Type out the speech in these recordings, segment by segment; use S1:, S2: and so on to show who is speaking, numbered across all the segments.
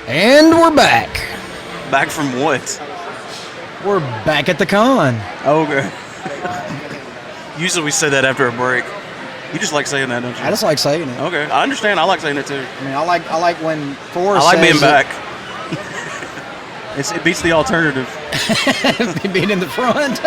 S1: And we're back.
S2: Back from what?
S1: We're back at the con.
S2: Oh, okay. Usually we say that after a break. You just like saying that, don't you?
S1: I just like saying it.
S2: Okay, I understand. I like saying it too.
S1: I mean, I like when Forrest
S2: I like being
S1: says
S2: back. It beats the alternative.
S1: being in the front.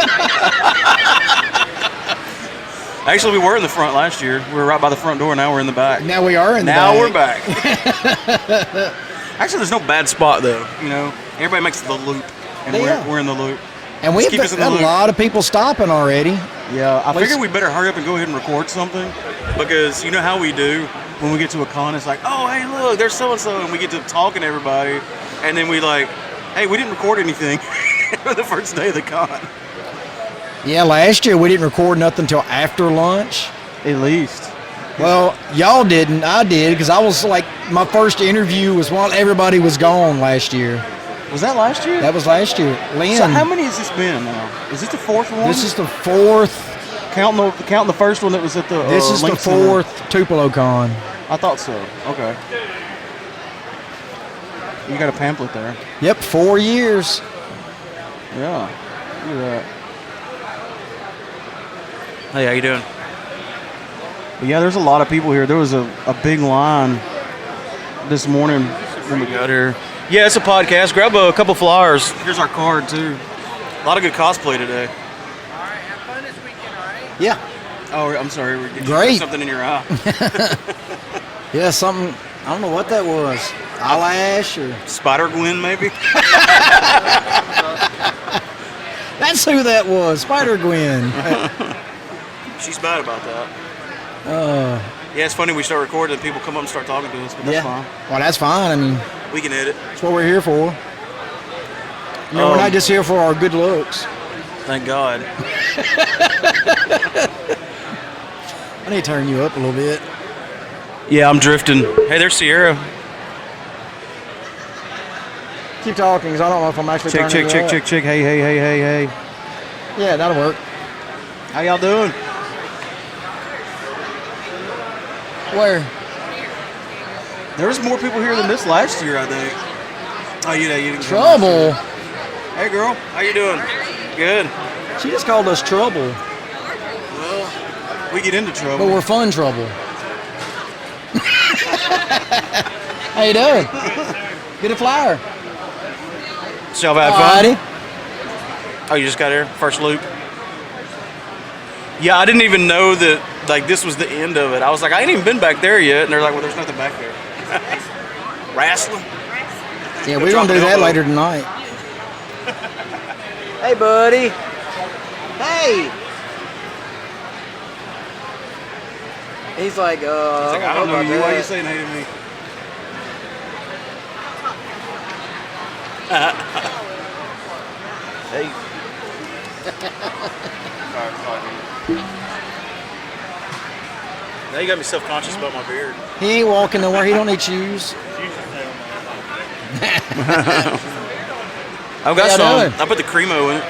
S2: Actually, we were in the front last year. We were right by the front door. Now we're in the back.
S1: Now we are in the
S2: Now
S1: back.
S2: we're back. Actually, there's no bad spot though. You know, everybody makes the loop, and we're in the loop.
S1: And we've got a lot of people stopping already.
S2: Yeah, I figured we better hurry up and go ahead and record something, because you know how we do when we get to a con. It's like, oh, hey, look, there's so and so, and we get to talking to everybody, and then we like, hey, we didn't record anything for the first day of the con.
S1: Yeah, last year we didn't record nothing until after lunch.
S2: At least.
S1: Well, y'all didn't. I did, because I was like, my first interview was while everybody was gone last year.
S2: Was that last year?
S1: That was last year. Lynn.
S2: So how many has this been now? Is this the fourth one?
S1: This is the fourth.
S2: Counting the first one that was at the
S1: This is the fourth Tupelo Con.
S2: I thought so. Okay. You got a pamphlet there.
S1: Yep, 4 years.
S2: Yeah. Look at that. Hey, how you doing? But yeah, there's a lot of people here. There was a big line this morning when we got here. Yeah, it's a podcast. Grab a couple flyers. Here's our card, too. A lot of good cosplay today.
S3: All right, have fun this weekend, all right?
S1: Yeah.
S2: Oh, I'm sorry. We're getting
S1: Great.
S2: something in your eye.
S1: Yeah, something. I don't know what that was. Eyelash or.
S2: Spider-Gwen, maybe?
S1: That's who that was. Spider-Gwen.
S2: She's bad about that. Yeah, it's funny we start recording and people come up and start talking to us, but that's fine.
S1: Well, that's fine. I mean,
S2: We can edit.
S1: that's what we're here for. You know, we're not just here for our good looks.
S2: Thank God.
S1: I need to turn you up a little bit.
S2: Yeah, I'm drifting. Hey, there's Sierra.
S1: Keep talking, because I don't know if I'm actually
S2: Chick.
S1: turning it up.
S2: Hey.
S1: Yeah, that'll work.
S2: How y'all doing?
S1: Where?
S2: There was more people here than this last year, I think. Oh, you didn't.
S1: Trouble.
S2: Hey, girl. How you doing? Good.
S1: She just called us trouble,
S2: Well, we get into
S1: but
S2: trouble.
S1: we're fun trouble. How you doing? Get a flyer.
S2: So y'all have fun?
S1: Alrighty.
S2: Oh, you just got here? First loop? Yeah, I didn't even know that, like, this was the end of it. I was like, I ain't even been back there yet. And they're like, well, there's nothing back there. Wrestling?
S1: Yeah, we're going to do that later tonight. Hey, buddy. Hey. He's like,
S2: I don't know you. Why are you saying hey to me? Hey. Now you got me self-conscious about my beard.
S1: He ain't walking nowhere. He don't need shoes.
S2: I've got
S1: Yeah,
S2: some.
S1: do it.
S2: I put the Cremo in it.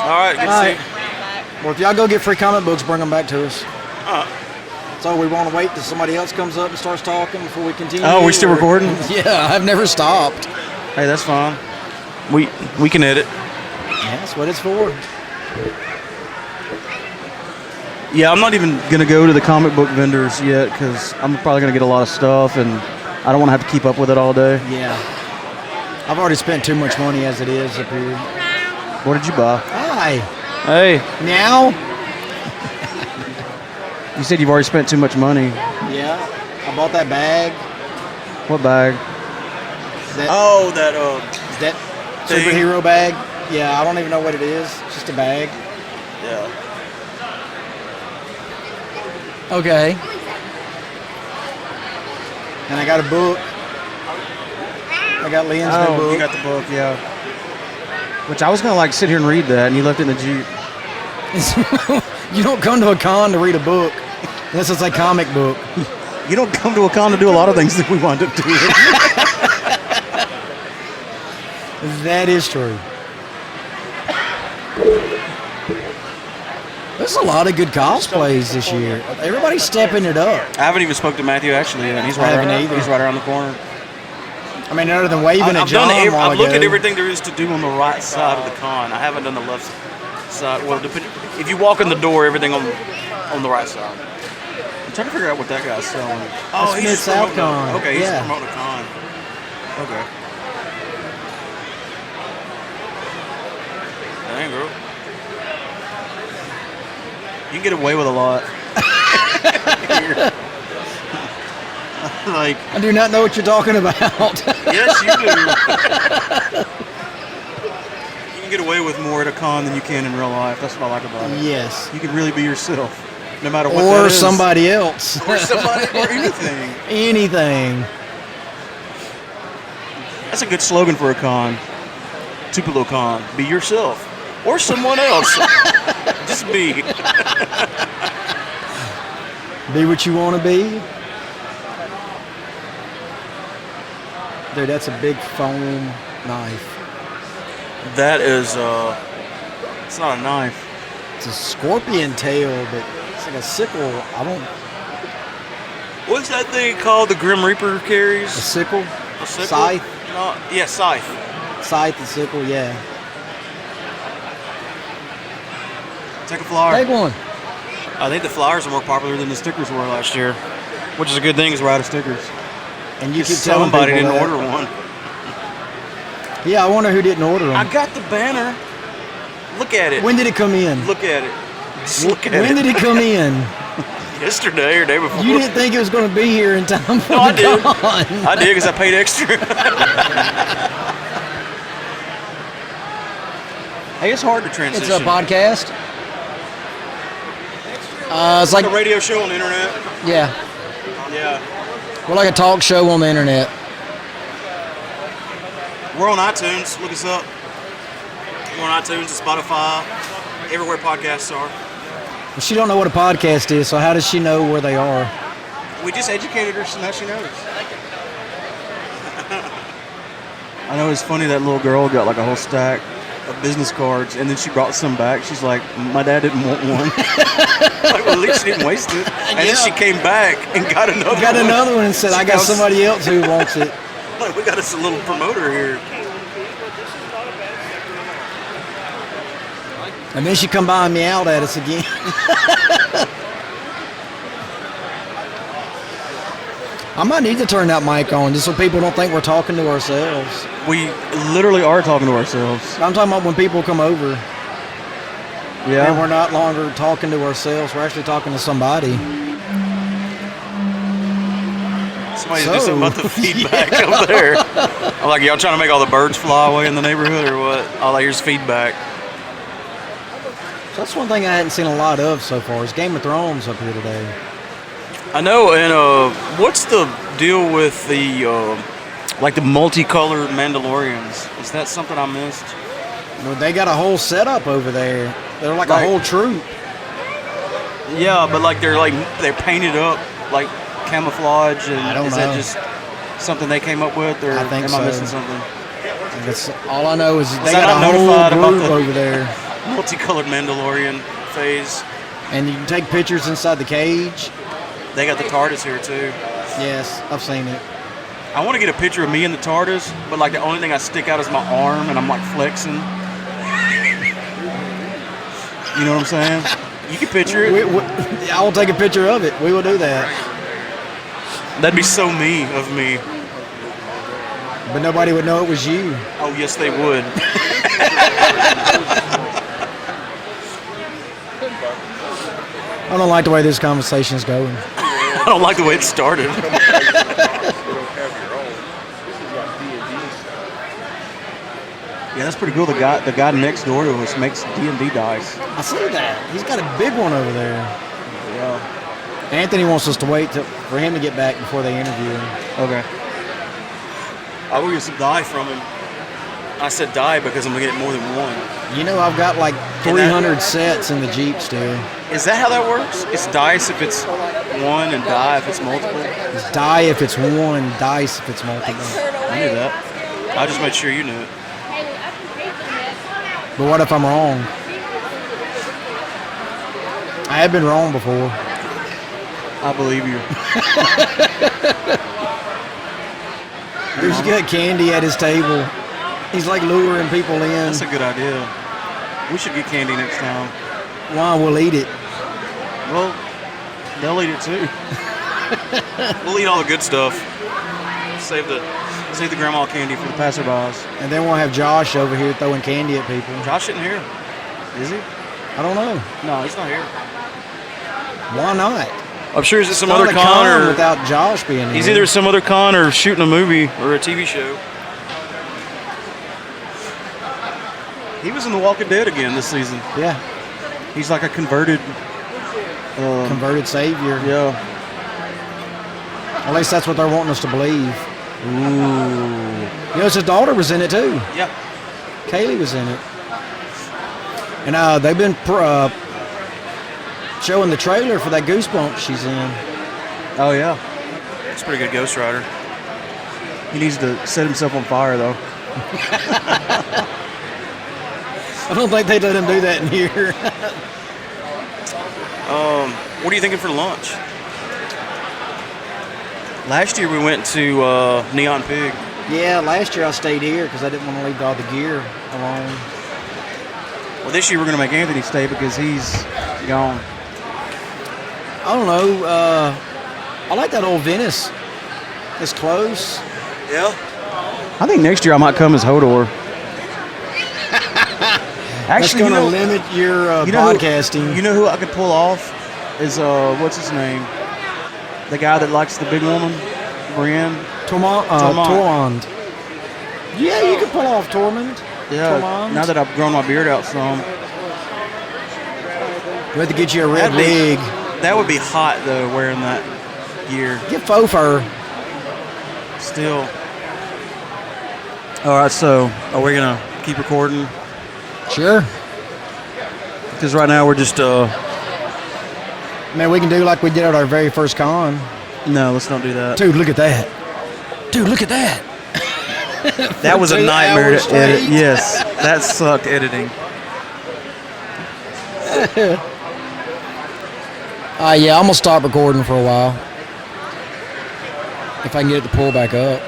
S2: All right, good to see you.
S1: Well, if y'all go get free comic books, bring them back to us.
S2: Uh,
S1: So we want to wait till somebody else comes up and starts talking before we continue.
S2: Oh, we still recording?
S1: Yeah, I've never stopped.
S2: hey, that's fine. We can edit.
S1: Yeah, that's what it's for.
S2: Yeah, I'm not even going to go to the comic book vendors yet because I'm probably going to get a lot of stuff and I don't want to have to keep up with it all day.
S1: Yeah. I've already spent too much money as it is up here.
S2: What did you buy?
S1: Hi.
S2: Hey,
S1: Meow.
S2: you said you've already spent too much money.
S1: Yeah. I bought that bag.
S2: What bag?
S1: That,
S2: Oh, that
S1: that
S2: thing.
S1: superhero bag. Yeah, I don't even know what it is. It's just a bag.
S2: Yeah.
S1: Okay. And I got a book. I got Lynn's new book.
S2: You got the book, yeah. Which I was gonna like sit here and read that, and you left it in the Jeep.
S1: You don't come to a con to read a book unless it's a comic book.
S2: You don't come to a con to do a lot of things that we wind up doing.
S1: That is true. There's a lot of good cosplays this year. Everybody's stepping it up.
S2: I haven't even spoke to Matthew actually yet. He's right,
S1: haven't either.
S2: He's right around the corner.
S1: I mean, other than waving at
S2: I've
S1: John
S2: done
S1: a while
S2: I've looked at
S1: ago.
S2: everything there is to do on the right side of the con. I haven't done the left side. Well, if you walk in the door, everything on the right side. I'm trying to figure out what that guy's selling. Oh,
S1: That's
S2: he's just
S1: Mid-South
S2: promoting
S1: Con.
S2: Okay, he's
S1: Yeah.
S2: promoting a con. Okay. Dang, girl. You can get away with a lot. Like,
S1: I do not know what you're talking about.
S2: yes, you do. You can get away with more at a con than you can in real life. That's what I like about it.
S1: Yes.
S2: You can really be yourself, no matter what that
S1: Or
S2: is.
S1: somebody else.
S2: Or somebody, or anything.
S1: Anything.
S2: That's a good slogan for a con. Tupelo Con. Be yourself. Or someone else. Just be.
S1: Be what you want to be. Dude, that's a big foam knife.
S2: That is, it's not a knife.
S1: It's a scorpion tail, but it's like a sickle. I don't.
S2: What's that thing called the Grim Reaper carries?
S1: A sickle?
S2: A sickle?
S1: Scythe?
S2: No, yeah, scythe.
S1: Scythe and sickle, yeah.
S2: Take a flower.
S1: Take one.
S2: I think the flowers are more popular than the stickers were last year, which is a good thing because we're out of stickers.
S1: And you keep telling
S2: Somebody
S1: people
S2: didn't
S1: that.
S2: order one.
S1: Yeah, I wonder who didn't order them.
S2: I got the banner. Look at it.
S1: When did it come in?
S2: Look at it. Just look at
S1: When
S2: it.
S1: did it come in?
S2: Yesterday or day before.
S1: You didn't think it was going to be here in time for
S2: No, I
S1: the
S2: did.
S1: con.
S2: I did because I paid extra. Hey, it's hard to transition.
S1: It's a podcast. It's like
S2: a radio show on the internet.
S1: Yeah,
S2: Yeah.
S1: we're like a talk show on the internet.
S2: We're on iTunes. Look us up. We're on iTunes and Spotify. Everywhere podcasts are.
S1: Well, she don't know what a podcast is, so how does she know where they are?
S2: We just educated her, so now she knows. I know it's funny that little girl got like a whole stack of business cards, and then she brought some back. She's like, my dad didn't want one. Like, well, at least she didn't waste it. And then she came back and got another one.
S1: Got another one and said,
S2: She
S1: I got
S2: goes-
S1: somebody else who wants it.
S2: Like, we got us a little promoter here.
S1: And then she come by and meowed at us again. I might need to turn that mic on just so people don't think we're talking to ourselves.
S2: We literally are talking to ourselves.
S1: I'm talking about when people come over and
S2: Yeah.
S1: we're not longer talking to ourselves. We're actually talking to somebody.
S2: Somebody
S1: So-
S2: do something about the feedback up there. I'm like, y'all trying to make all the birds fly away in the neighborhood or what? All I hear is feedback.
S1: So that's one thing I hadn't seen a lot of so far is Game of Thrones up here today.
S2: I know, and what's the deal with the like the multicolored Mandalorians? Is that something I missed?
S1: Well, they got a whole setup over there. They're like
S2: Right.
S1: a whole troop.
S2: Yeah, but like they're painted up like camouflage, and
S1: I don't
S2: is
S1: know.
S2: that just something they came up with, or
S1: I think
S2: am
S1: so.
S2: I missing something?
S1: That's all I know is they
S2: I
S1: got a
S2: not notified
S1: whole
S2: about
S1: group
S2: the-
S1: over there.
S2: Multicolored Mandalorian phase.
S1: And you can take pictures inside the cage.
S2: They got the TARDIS here too.
S1: Yes, I've seen it.
S2: I want to get a picture of me in the TARDIS, but like the only thing I stick out is my arm, and I'm like flexing. You know what I'm saying? You can picture it.
S1: I will take a picture of it. We will do that.
S2: That'd be so me of me.
S1: But nobody would know it was you.
S2: Oh yes, they would.
S1: I don't like the way this conversation is going.
S2: I don't like the way it started. Yeah, that's pretty cool. The guy next door to us makes D&D dice.
S1: I see that. He's got a big one over there.
S2: Yeah.
S1: Anthony wants us to wait for him to get back before they interview him.
S2: Okay. I will get some die from him. I said die because I'm gonna get more than one.
S1: You know, I've got like 300 sets in the Jeep still.
S2: Is that how that works? It's dice if it's one and die if it's multiple?
S1: It's die if it's one, dice if it's multiple.
S2: I knew that. I just made sure you knew it.
S1: But what if I'm wrong? I have been wrong before.
S2: I believe you.
S1: He's got candy at his table. He's like luring people in.
S2: That's a good idea. We should get candy next time.
S1: Why? We'll eat it.
S2: Well, they'll eat it too. We'll eat all the good stuff. Save the grandma candy for the passerbys.
S1: And then we'll have Josh over here throwing candy at people.
S2: Josh isn't here. Is he?
S1: I don't know.
S2: No, he's not here.
S1: Why not?
S2: I'm sure he's at some
S1: Not
S2: other
S1: a
S2: con or
S1: without Josh being here.
S2: he's either at some other con or shooting a movie or a TV show. He was in The Walking Dead again this season.
S1: Yeah.
S2: He's like a converted.
S1: Converted savior.
S2: Yeah.
S1: At least that's what they're wanting us to believe.
S2: Ooh.
S1: You know, his daughter was in it too.
S2: Yeah.
S1: Kaylee was in it. And they've been showing the trailer for that Goosebumps she's in.
S2: Oh yeah. It's a pretty good Ghost Rider. He needs to set himself on fire though.
S1: I don't think they'd let him do that in here.
S2: What are you thinking for lunch? Last year we went to Neon Pig.
S1: Yeah, last year I stayed here because I didn't want to leave all the gear alone.
S2: Well, this year we're going to make Anthony stay because he's gone.
S1: I don't know. I like that old Venice. It's close.
S2: Yeah. I think next year I might come as Hodor.
S1: That's going to limit your podcasting.
S2: You know who I could pull off is what's his name? The guy that likes the big woman, Brienne.
S1: Tormund. Yeah, you could pull off Tormund.
S2: Yeah.
S1: Tormund.
S2: Now that I've grown my beard out some.
S1: We have to get you a red wig.
S2: That would be hot though, wearing that gear.
S1: Get faux fur.
S2: Still. All right, so are we gonna keep recording?
S1: Sure.
S2: Because right now we're just
S1: Man, we can do like we did at our very first con.
S2: No, let's not do that.
S1: Dude, look at that. Dude, look at that.
S2: That was a
S1: 2
S2: nightmare
S1: hours
S2: to edit.
S1: straight.
S2: Yes, that sucked editing.
S1: Yeah, I'm gonna stop recording for a while. If I can get it to pull back up.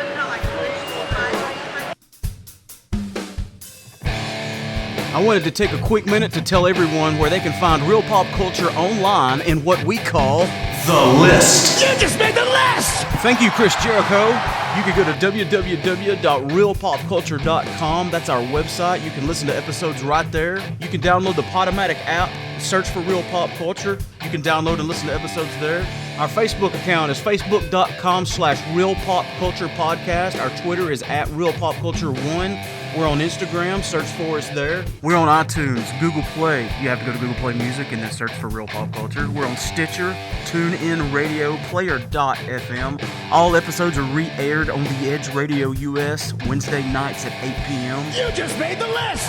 S2: I wanted to take a quick minute to tell everyone where they can find real pop culture online in what we call The List.
S4: You just made the list!
S2: Thank you, Chris Jericho. You can go to www.realpopculture.com. That's our website. You can listen to episodes right there. You can download the Podomatic app, search for Real Pop Culture. You can download and listen to episodes there. Our Facebook account is facebook.com/realpopculturepodcast. Our Twitter is @realpopculture1. We're on Instagram, search for us there. We're on iTunes, Google Play. You have to go to Google Play Music and then search for Real Pop Culture. We're on Stitcher, TuneIn Radio, Player.fm. All episodes are re-aired on The Edge Radio US Wednesday nights at 8 p.m.
S4: You just made the list!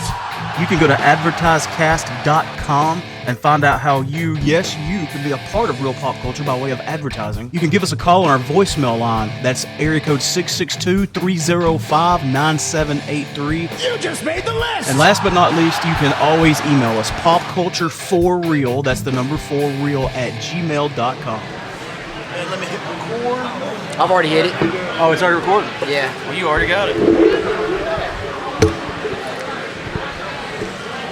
S2: You can go to advertisecast.com and find out how you can be a part of Real Pop Culture by way of advertising. You can give us a call on our voicemail line. That's area code 662-305-9783.
S4: You just made the list!
S2: And last but not least, you can always email us popculture4real, that's the number 4real @gmail.com. And let me hit record.
S3: I've already hit it.
S2: Oh, it's already recording?
S3: Yeah.
S2: Well, you already got it.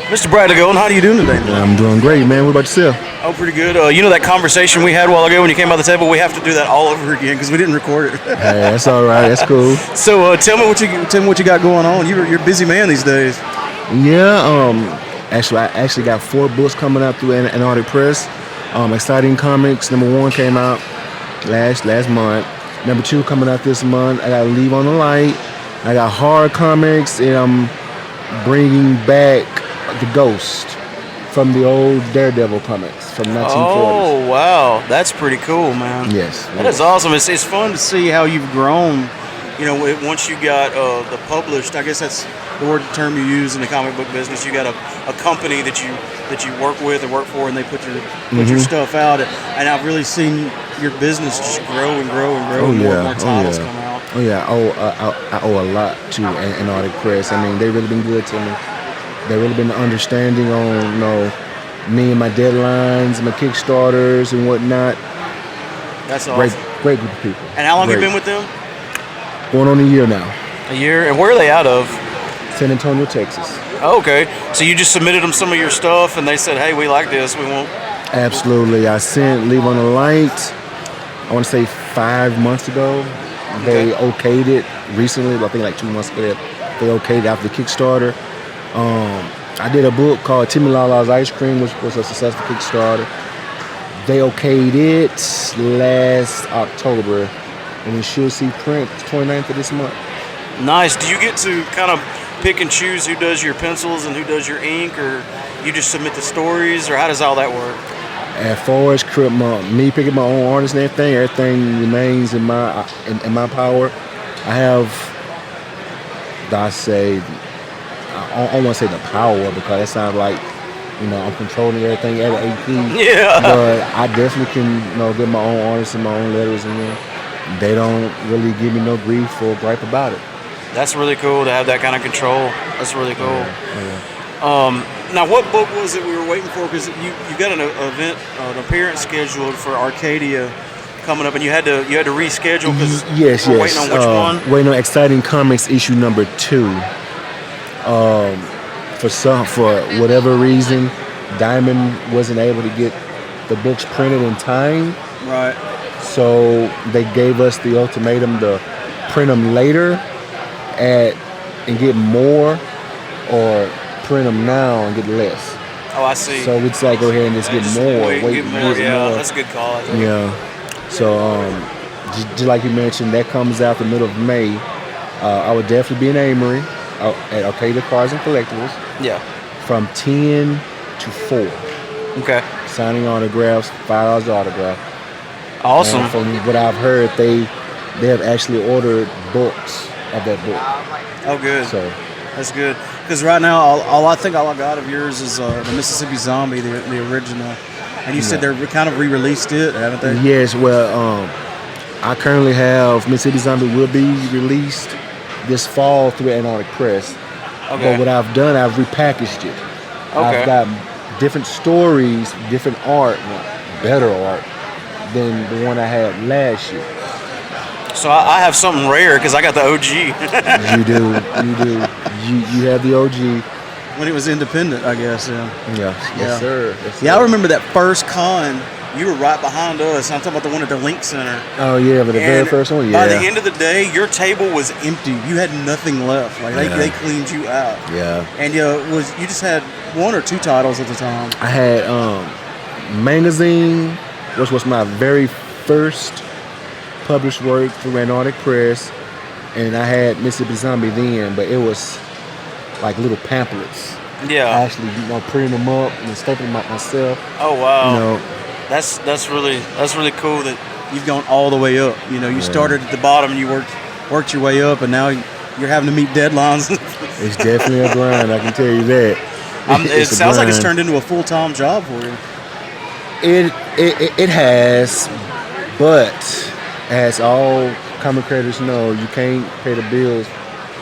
S2: Mr. Bradley Golden, how are you doing today, man?
S5: I'm doing great, man. What about yourself?
S2: Oh, pretty good. You know that conversation we had a while ago when you came by the table? We have to do that all over again because we didn't record it.
S5: Hey, that's all right. That's cool.
S2: So tell me what you got going on. You're a busy man these days.
S5: Yeah. Actually, I actually got 4 books coming out through Antarctic Press. Exciting Comics. Number 1 came out last month. Number 2 coming out this month. I got Leave on the Light. I got Horror Comics, and I'm bringing back the Ghost from the old Daredevil comics from 1940s.
S2: Oh, wow. That's pretty cool, man.
S5: Yes.
S2: That is awesome. It's fun to see how you've grown. You know, once you got the published, I guess that's the term you use in the comic book business. You got a company that you work with or work for, and they put your stuff out. And I've really seen your business just grow and grow and grow. And more titles come out.
S5: Oh yeah. I owe a lot to Antarctic Press. I mean, they've really been good to me. They've really been understanding on me and my deadlines, my Kickstarters and whatnot.
S2: That's awesome.
S5: Great group of people.
S2: And how long have you
S5: Great.
S2: been with them?
S5: Going on a year now.
S2: A year. And where are they out of?
S5: San Antonio, Texas.
S2: Oh, okay. So you just submitted them some of your stuff, and they said, "Hey, we like this. We want."
S5: Absolutely. I sent Leave on the Light, I want to say 5 months ago. They okayed it recently, I think like 2 months ago. They okayed it after the Kickstarter. I did a book called Timmy Lala's Ice Cream, which was a successful Kickstarter. They okayed it last October, and we should see print 29th of this month.
S2: Nice. Do you get to kind of pick and choose who does your pencils and who does your ink, or you just submit the stories, or how does all that work?
S5: As far as me picking my own artists and everything remains in my power. I have, I don't want to say the power because that sounds like, I'm controlling everything at an AP.
S2: Yeah.
S5: But I definitely can, get my own artists and my own letters in there. They don't really give me no grief or gripe about it.
S2: That's really cool to have that kind of control. That's really cool.
S5: Yeah.
S2: Now, what book was it we were waiting for? Because you got an event, an appearance scheduled for Arcadia coming up, and you had to reschedule because
S5: Yes.
S2: waiting on which one?
S5: Waiting on Exciting Comics issue number 2. For whatever reason, Diamond wasn't able to get the books printed in time.
S2: Right.
S5: So they gave us the ultimatum to print them later and get more, or print them now and get less.
S2: Oh, I see.
S5: So it's like go ahead and just get more.
S2: Get more. Yeah, that's a good call. I think.
S5: Yeah. So just like you mentioned, that comes out the middle of May. I would definitely be in Amory at Arcadia Cars and Collectibles
S2: Yeah.
S5: from 10 to 4.
S2: Okay.
S5: Signing autographs, $5 autograph.
S2: Awesome.
S5: And from what I've heard, they have actually ordered books of that book.
S2: Oh, good.
S5: So
S2: That's good. Because right now, all I got of yours is the Mississippi Zombie, the original. And you said they're kind of re-released it, haven't they?
S5: yes, well, I currently have Mississippi Zombie will be released this fall through Antarctic Press.
S2: Okay.
S5: But what I've done, I've repackaged it.
S2: Okay.
S5: I've got different stories, different art, better art than the one I had last year.
S2: So I have something rare because I got the OG.
S5: You do. You have the OG.
S2: When it was independent, I guess. Yeah.
S5: Yes, sir.
S2: Yeah, I remember that first con. You were right behind us. I'm talking about the one at the Link Center.
S5: Oh yeah, but the very first one, yeah.
S2: By the end of the day, your table was empty. You had nothing left. Like they cleaned you out.
S5: Yeah.
S2: And you just had 1 or 2 titles at the time.
S5: I had Magazine, which was my very first published work through Antarctic Press, and I had Mississippi Zombie then, but it was like little pamphlets.
S2: Yeah.
S5: I actually, printing them up and stapling them up myself.
S2: Oh wow.
S5: That's
S2: That's really cool that you've gone all the way up. You started at the bottom and you worked your way up, and now you're having to meet deadlines.
S5: It's definitely a grind. I can tell you that.
S2: It sounds like it's turned into a full-time job for you.
S5: It has, but as all comic creators know, you can't pay the bills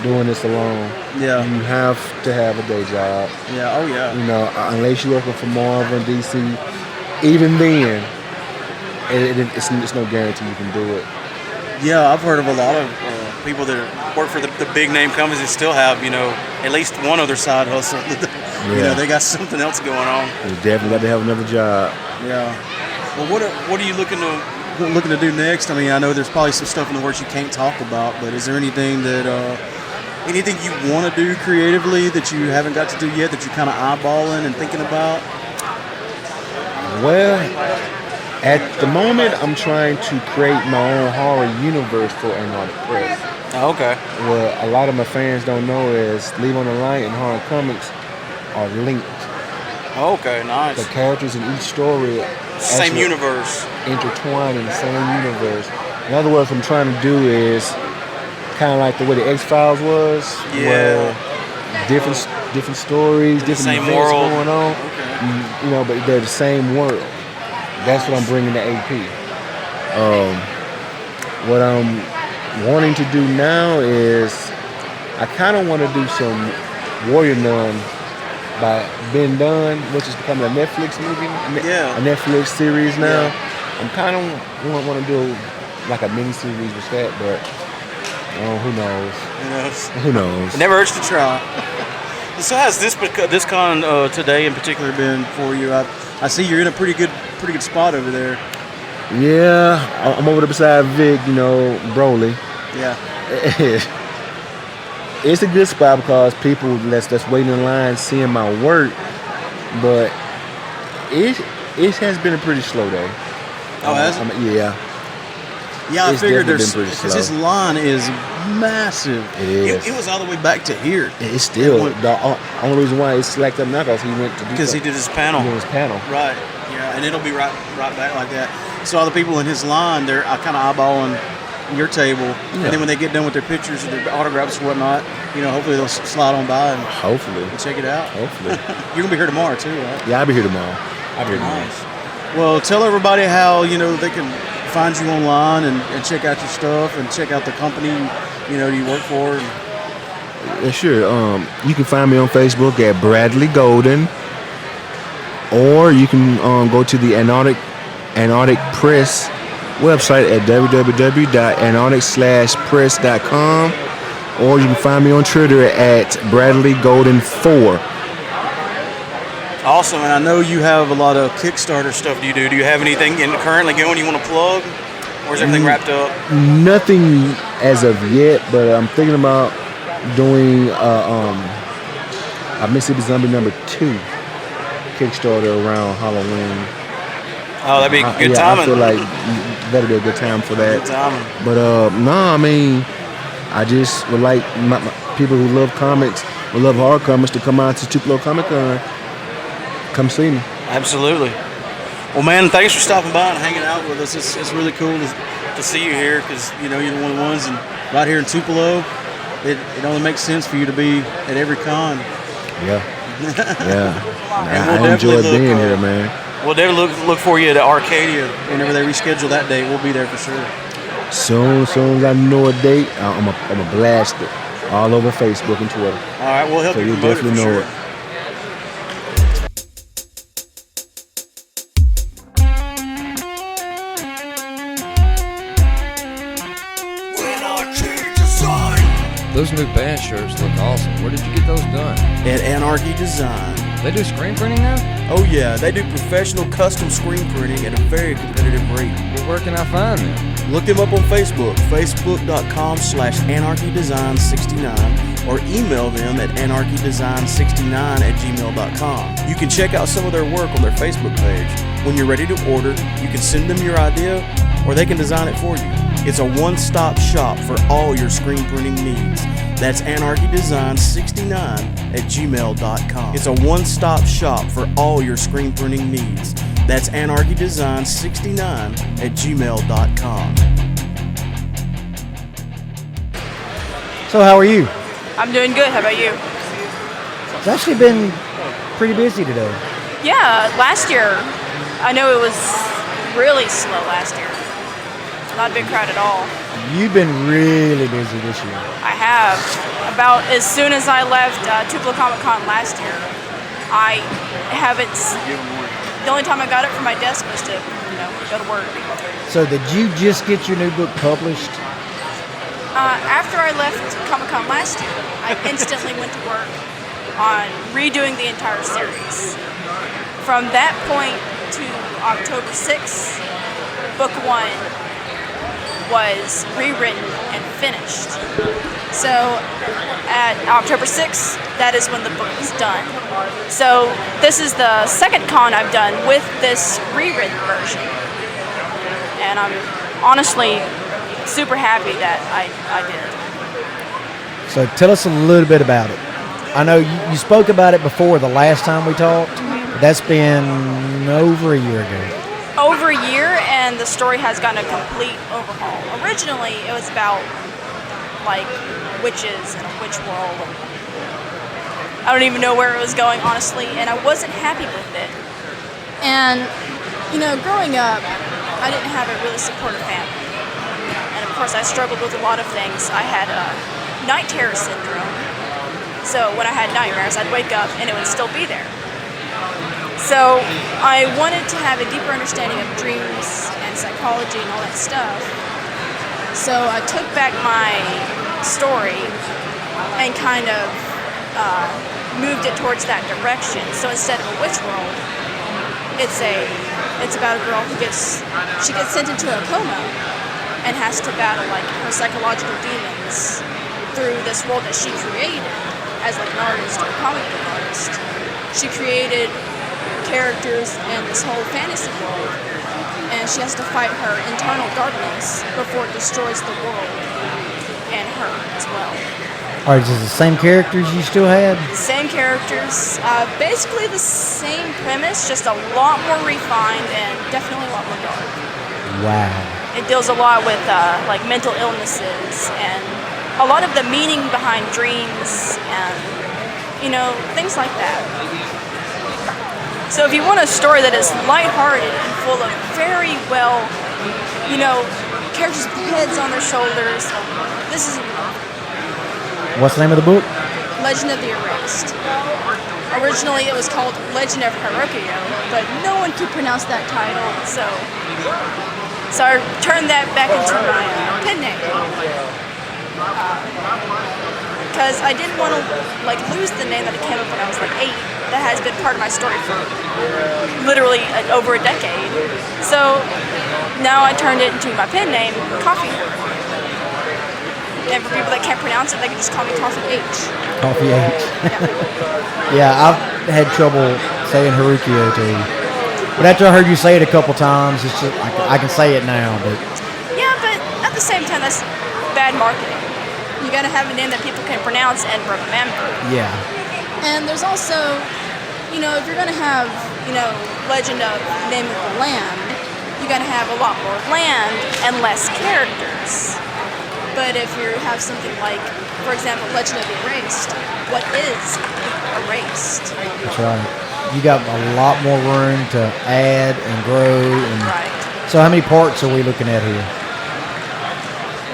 S5: doing this alone.
S2: Yeah.
S5: You have to have a day job.
S2: Yeah. Oh yeah.
S5: Unless you're working for Marvel and DC. Even then, it's no guarantee you can do it.
S2: Yeah, I've heard of a lot of people that work for the big name companies that still have, at least one other side hustle. They got something else going on.
S5: You definitely got to have another job.
S2: Yeah. Well, what are you looking to do next? I mean, I know there's probably some stuff in the works you can't talk about, but is there anything that anything you want to do creatively that you haven't got to do yet that you're kind of eyeballing and thinking about?
S5: Well, at the moment, I'm trying to create my own horror universe for Antarctic Press.
S2: Oh, okay.
S5: What a lot of my fans don't know is Leave on the Light and horror comics are linked.
S2: Okay, nice.
S5: The characters in each story
S2: Same universe.
S5: intertwined in the same universe. In other words, what I'm trying to do is kind of like the way the X-Files was.
S2: Yeah.
S5: Where different stories, different
S2: same
S5: events
S2: world.
S5: going on.
S2: Okay.
S5: But they're the same world. That's what I'm bringing to AP. What I'm wanting to do now is I kind of want to do some Warrior Nun been done, which is becoming a Netflix movie,
S2: Yeah.
S5: a Netflix series now.
S2: Yeah.
S5: I'm kind of want to do like a mini series with that, but who knows? Who knows?
S2: It never hurts to try. So how's this con today in particular been for you? I see you're in a pretty good spot over there.
S5: Yeah, I'm over there beside Vic, Broly.
S2: Yeah.
S5: It's a good spot because people that's waiting in line seeing my work, but it has been a pretty slow day.
S2: Oh, has it?
S5: Yeah.
S2: Yeah, I
S5: It's
S2: figured
S5: definitely
S2: there's
S5: been pretty
S2: because
S5: slow.
S2: this line is massive.
S5: It is.
S2: It was all the way back to here
S5: It's still
S2: It
S5: the only reason why it's slacked up now because he went to do
S2: because he
S5: something.
S2: did his panel.
S5: He did his panel.
S2: Right. Yeah, and it'll be right back like that. So all the people in his line, they're kind of eyeballing your table, and then when they get done with their pictures and their autographs and whatnot, hopefully they'll slide on by and
S5: Hopefully.
S2: check it out.
S5: Hopefully.
S2: You're gonna be here tomorrow too, right?
S5: Yeah, I'll be here tomorrow.
S2: Nice. Well, tell everybody how they can find you online and check out your stuff and check out the company you work for.
S5: Yeah, sure. You can find me on Facebook at Bradley Golden, or you can go to the Antarctic Press website at www.antarctic/press.com, or you can find me on Twitter at Bradley Golden 4.
S2: Awesome, and I know you have a lot of Kickstarter stuff. Do you have anything currently going you want to plug, or is everything wrapped up?
S5: Nothing as of yet, but I'm thinking about doing a Mississippi Zombie number 2 Kickstarter around Halloween.
S2: Oh, that'd be good timing.
S5: I feel like that'd be a good time for that.
S2: Good timing.
S5: But I just would like my people who love comics, who love horror comics, to come out to Tupelo Con. Come see me.
S2: Absolutely. Well, man, thanks for stopping by and hanging out with us. It's really cool to see you here because you're one of the ones, and right here in Tupelo, it only makes sense for you to be at every con.
S5: Yeah. Yeah.
S2: And we'll
S5: I enjoy
S2: definitely
S5: being here, man.
S2: We'll definitely look for you at Arcadia whenever they reschedule that date. We'll be there for sure.
S5: Soon as I know a date, I'm a blast it all over Facebook and Twitter.
S2: All right, we'll help
S5: So
S2: you
S5: you'll
S2: promote it for
S5: definitely know
S2: sure.
S5: it.
S6: Those new band shirts look awesome. Where did you get those done?
S2: At Anarchy Design.
S6: They do screen printing now?
S2: Oh yeah, they do professional custom screen printing at a very competitive rate.
S6: Well, where can I find them?
S2: Look them up on Facebook, facebook.com/anarchydesign69, or email them at anarchydesign69@gmail.com. You can check out some of their work on their Facebook page. When you're ready to order, you can send them your idea, or they can design it for you. It's a one-stop shop for all your screen printing needs. That's anarchydesign69@gmail.com. It's a one-stop shop for all your screen printing needs. That's anarchydesign69@gmail.com.
S1: So how are you?
S7: I'm doing good. How about you?
S1: It's actually been pretty busy today.
S7: Yeah, last year, I know it was really slow last year. Not a big crowd at all.
S1: You've been really busy this year.
S7: I have. About as soon as I left Tupelo Comic Con last year, I haven't. The only time I got up from my desk was to, go to work.
S1: So did you just get your new book published?
S7: After I left Comic Con last year, I instantly went to work on redoing the entire series. From that point to October 6th, book 1 was rewritten and finished. So at October 6th, that is when the book was done. So this is the second con I've done with this rewritten version. And I'm honestly super happy that I did.
S1: So tell us a little bit about it. I know you spoke about it before the last time we talked. That's been over a year ago.
S7: Over a year, and the story has gotten a complete overhaul. Originally, it was about like witches and a witch world. I don't even know where it was going, honestly, and I wasn't happy with it. And growing up, I didn't have a really supportive family, and of course, I struggled with a lot of things. I had night terror syndrome, So when I had nightmares, I'd wake up and it would still be there. So I wanted to have a deeper understanding of dreams and psychology and all that stuff. So I took back my story and kind of moved it towards that direction. So instead of a witch world, it's about a girl who gets sent into a coma and has to battle like her psychological demons through this world that she created as like an artist or a comic book artist. She created characters in this whole fantasy world, and she has to fight her internal darkness before it destroys the world and her as well.
S1: Are these the same characters you still had?
S7: Same characters, basically the same premise, just a lot more refined and definitely a lot more dark.
S1: Wow.
S7: It deals a lot with like mental illnesses and a lot of the meaning behind dreams and things like that. So if you want a story that is lighthearted and full of very well, characters with heads on their shoulders, this is
S1: What's the name of the book?
S7: Legend of the Erased. Originally it was called Legend of Herocchio, but no one could pronounce that title, so I turned that back into my pen name. Because I didn't want to lose the name that it came up when I was 8. That has been part of my story for literally over a decade. So now I turned it into my pen name, Coffee. And for people that can't pronounce it, they can just call me Coffee H.
S1: Coffee H. Yeah, I've had trouble saying Harukiyo too. But after I heard you say it a couple times, it's just I can say it now. But
S7: yeah, but at the same time, that's bad marketing. You gotta have a name that people can pronounce and remember.
S1: yeah,
S7: And there's also, if you're gonna have, Legend of Name of the Land, you gotta have a lot more land and less characters. But if you have something like, for example, Legend of the Erased, what is erased?
S1: that's right. You got a lot more room to add and grow. And
S7: Right.
S1: So how many parts are we looking at here?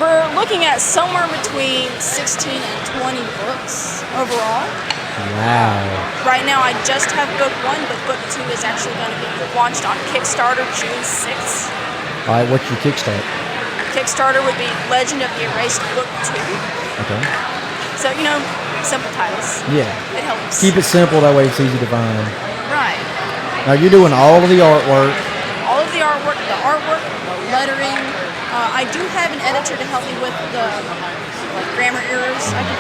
S7: We're looking at somewhere between 16 and 20 books overall.
S1: Wow.
S7: Right now, I just have book 1, but book 2 is actually going to be launched on Kickstarter June 6th.
S1: All right, what's your Kickstart?
S7: Kickstarter would be Legend of the Erased Book 2.
S1: Okay.
S7: So, simple titles.
S1: Yeah.
S7: It helps.
S1: Keep it simple, that way it's easy to find.
S7: Right.
S1: Now you're doing all of the artwork.
S7: All of the artwork, the lettering. I do have an editor to help me with the grammar errors I can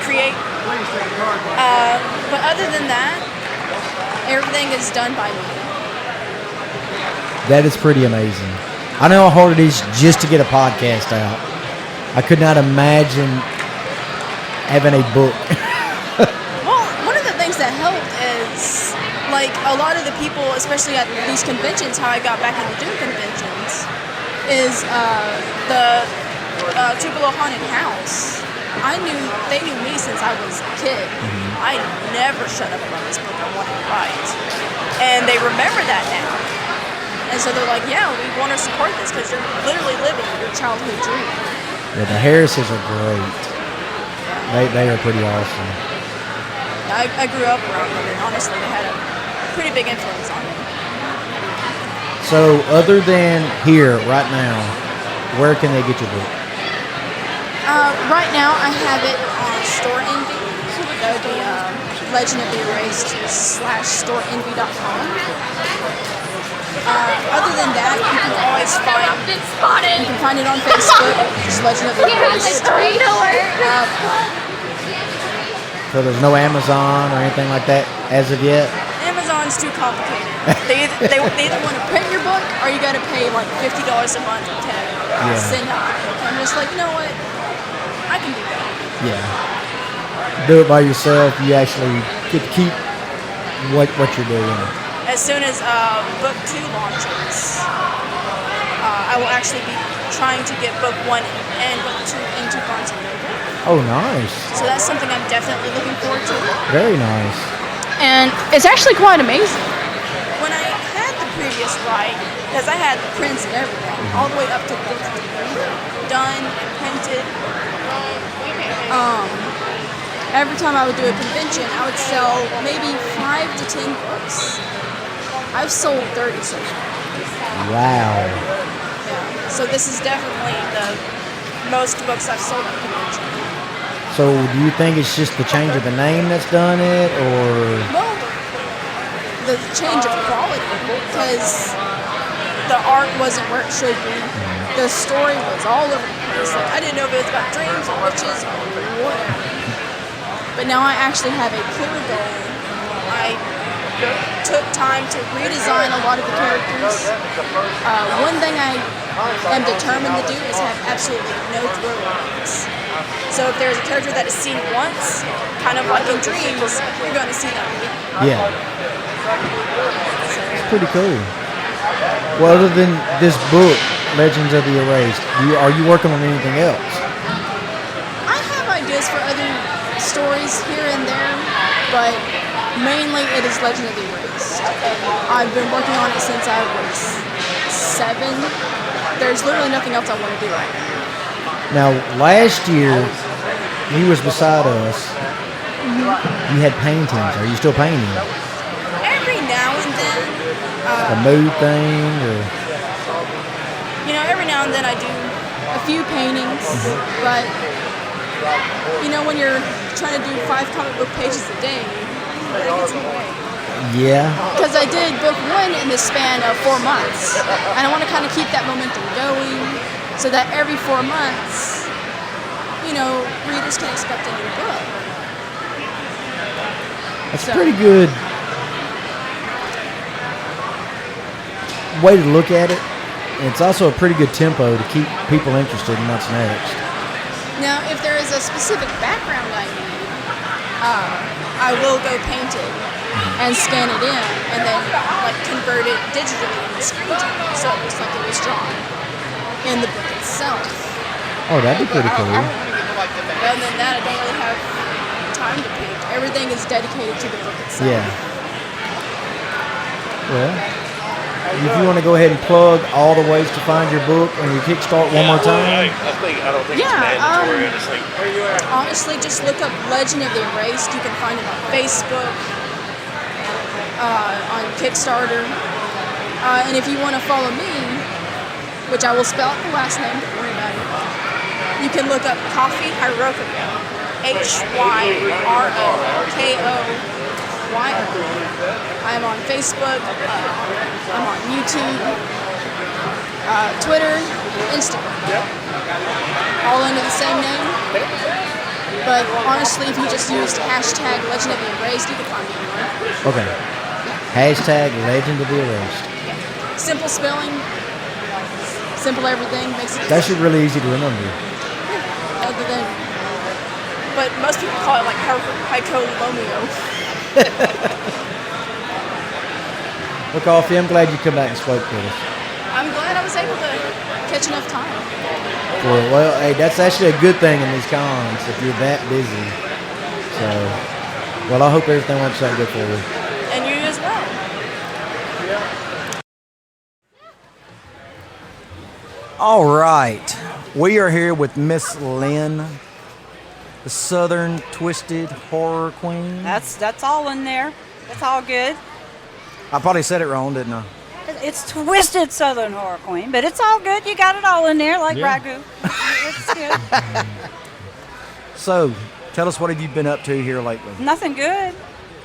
S7: create. But other than that, everything is done by me.
S1: That is pretty amazing. I know how hard it is just to get a podcast out. I could not imagine having a book.
S7: Well, one of the things that helped is, a lot of the people, especially at these conventions, how I got back into doing conventions, is the Tupelo Haunted House. They knew me since I was a kid. I never shut up about this book I wanted to write. And they remember that now. And so they're like, yeah, we want to support this because you're literally living your childhood dream.
S1: Yeah, the Harrises are great. They are pretty awesome.
S7: I grew up around them, and honestly, they had a pretty big influence on me.
S1: So other than here, right now, where can they get your book?
S7: Right now, I have it on Store Envy. That would be Legend of the Erased /storeenvy.com. Other than that, you can always find it on Facebook, just Legend of the Erased.
S1: So there's no Amazon or anything like that as of yet?
S7: Amazon's too complicated. They either want to print your book or you got to pay $50 a month to send out the book. I'm just like, you know what? I can do that.
S1: Yeah. Do it by yourself. You actually get to keep what you're doing.
S7: As soon as book 2 launches, I will actually be trying to get book 1 and book 2 into Barnes & Noble.
S1: Oh, nice.
S7: So that's something I'm definitely looking forward to.
S1: Very nice.
S7: And it's actually quite amazing. When I had the previous ride, because I had the prints and everything, all the way up to book 3, done and printed, every time I would do a convention, I would sell maybe 5 to 10 books. I've sold 30 so far.
S1: Wow.
S7: Yeah. So this is definitely the most books I've sold at a convention.
S1: So do you think it's just the change of the name that's done it, or?
S7: Well, the change of quality, because the art wasn't where it should be. The story was all over the place. Like, I didn't know if it was about dreams or witches or whatever. But now I actually have a clear goal. I took time to redesign a lot of the characters. One thing I am determined to do is have absolutely no throwaway. So if there's a character that is seen once, kind of like in dreams, you're going to see them again.
S1: Yeah. It's pretty cool. Well, other than this book, Legends of the Erased, are you working on anything else?
S7: I have ideas for other stories here and there, but mainly it is Legend of the Erased. I've been working on it since I was 7. There's literally nothing else I want to do right now.
S1: Now, last year, he was beside us. You had paintings. Are you still painting?
S7: Every now and then,
S1: A mood thing, or?
S7: every now and then I do a few paintings, but when you're trying to do 5 comic book pages a day, that gets in the way.
S1: Yeah.
S7: Because I did book 1 in the span of 4 months, and I want to kind of keep that momentum going, so that every 4 months, readers can expect a new book.
S1: That's a pretty good way to look at it. And it's also a pretty good tempo to keep people interested in what's next.
S7: Now, if there is a specific background I need, I will go paint it and scan it in, and then convert it digitally into screen time, so it looks like it was drawn in the book itself.
S1: Oh, that'd be pretty cool.
S7: Other than that, I don't really have time to paint. Everything is dedicated to the book itself.
S1: Yeah. Well, if you want to go ahead and plug all the ways to find your book and your Kickstart one more time.
S8: I don't think it's mandatory. It's like,
S7: honestly, just look up Legend of the Erased. You can find it on Facebook, on Kickstarter. And if you want to follow me, which I will spell out the last name, don't worry about it, you can look up Coffee Hiroko. HYROKOYO. I'm on Facebook, I'm on YouTube, Twitter, Instagram. All under the same name. But honestly, if you just used hashtag Legend of the Erased, you can find me anywhere.
S1: Okay. Hashtag Legend of the Erased.
S7: Simple spelling, simple everything, makes it
S1: That's really easy to remember.
S7: other than, but most people call it like Heiko Lomeo.
S1: Well, Coffee, I'm glad you come back and spoke with us.
S7: I'm glad I was able to catch enough time.
S1: Well, hey, that's actually a good thing in these cons if you're that busy. So, well, I hope everything works out good for you.
S7: And you as well.
S1: All right. We are here with Miss Lynn, the Southern Twisted Horror Queen.
S9: That's all in there. That's all good.
S1: I probably said it wrong, didn't I?
S9: It's Twisted Southern Horror Queen, but it's all good. You got it all in there, like ragu. It's good.
S1: So, tell us, what have you been up to here lately?
S9: Nothing good.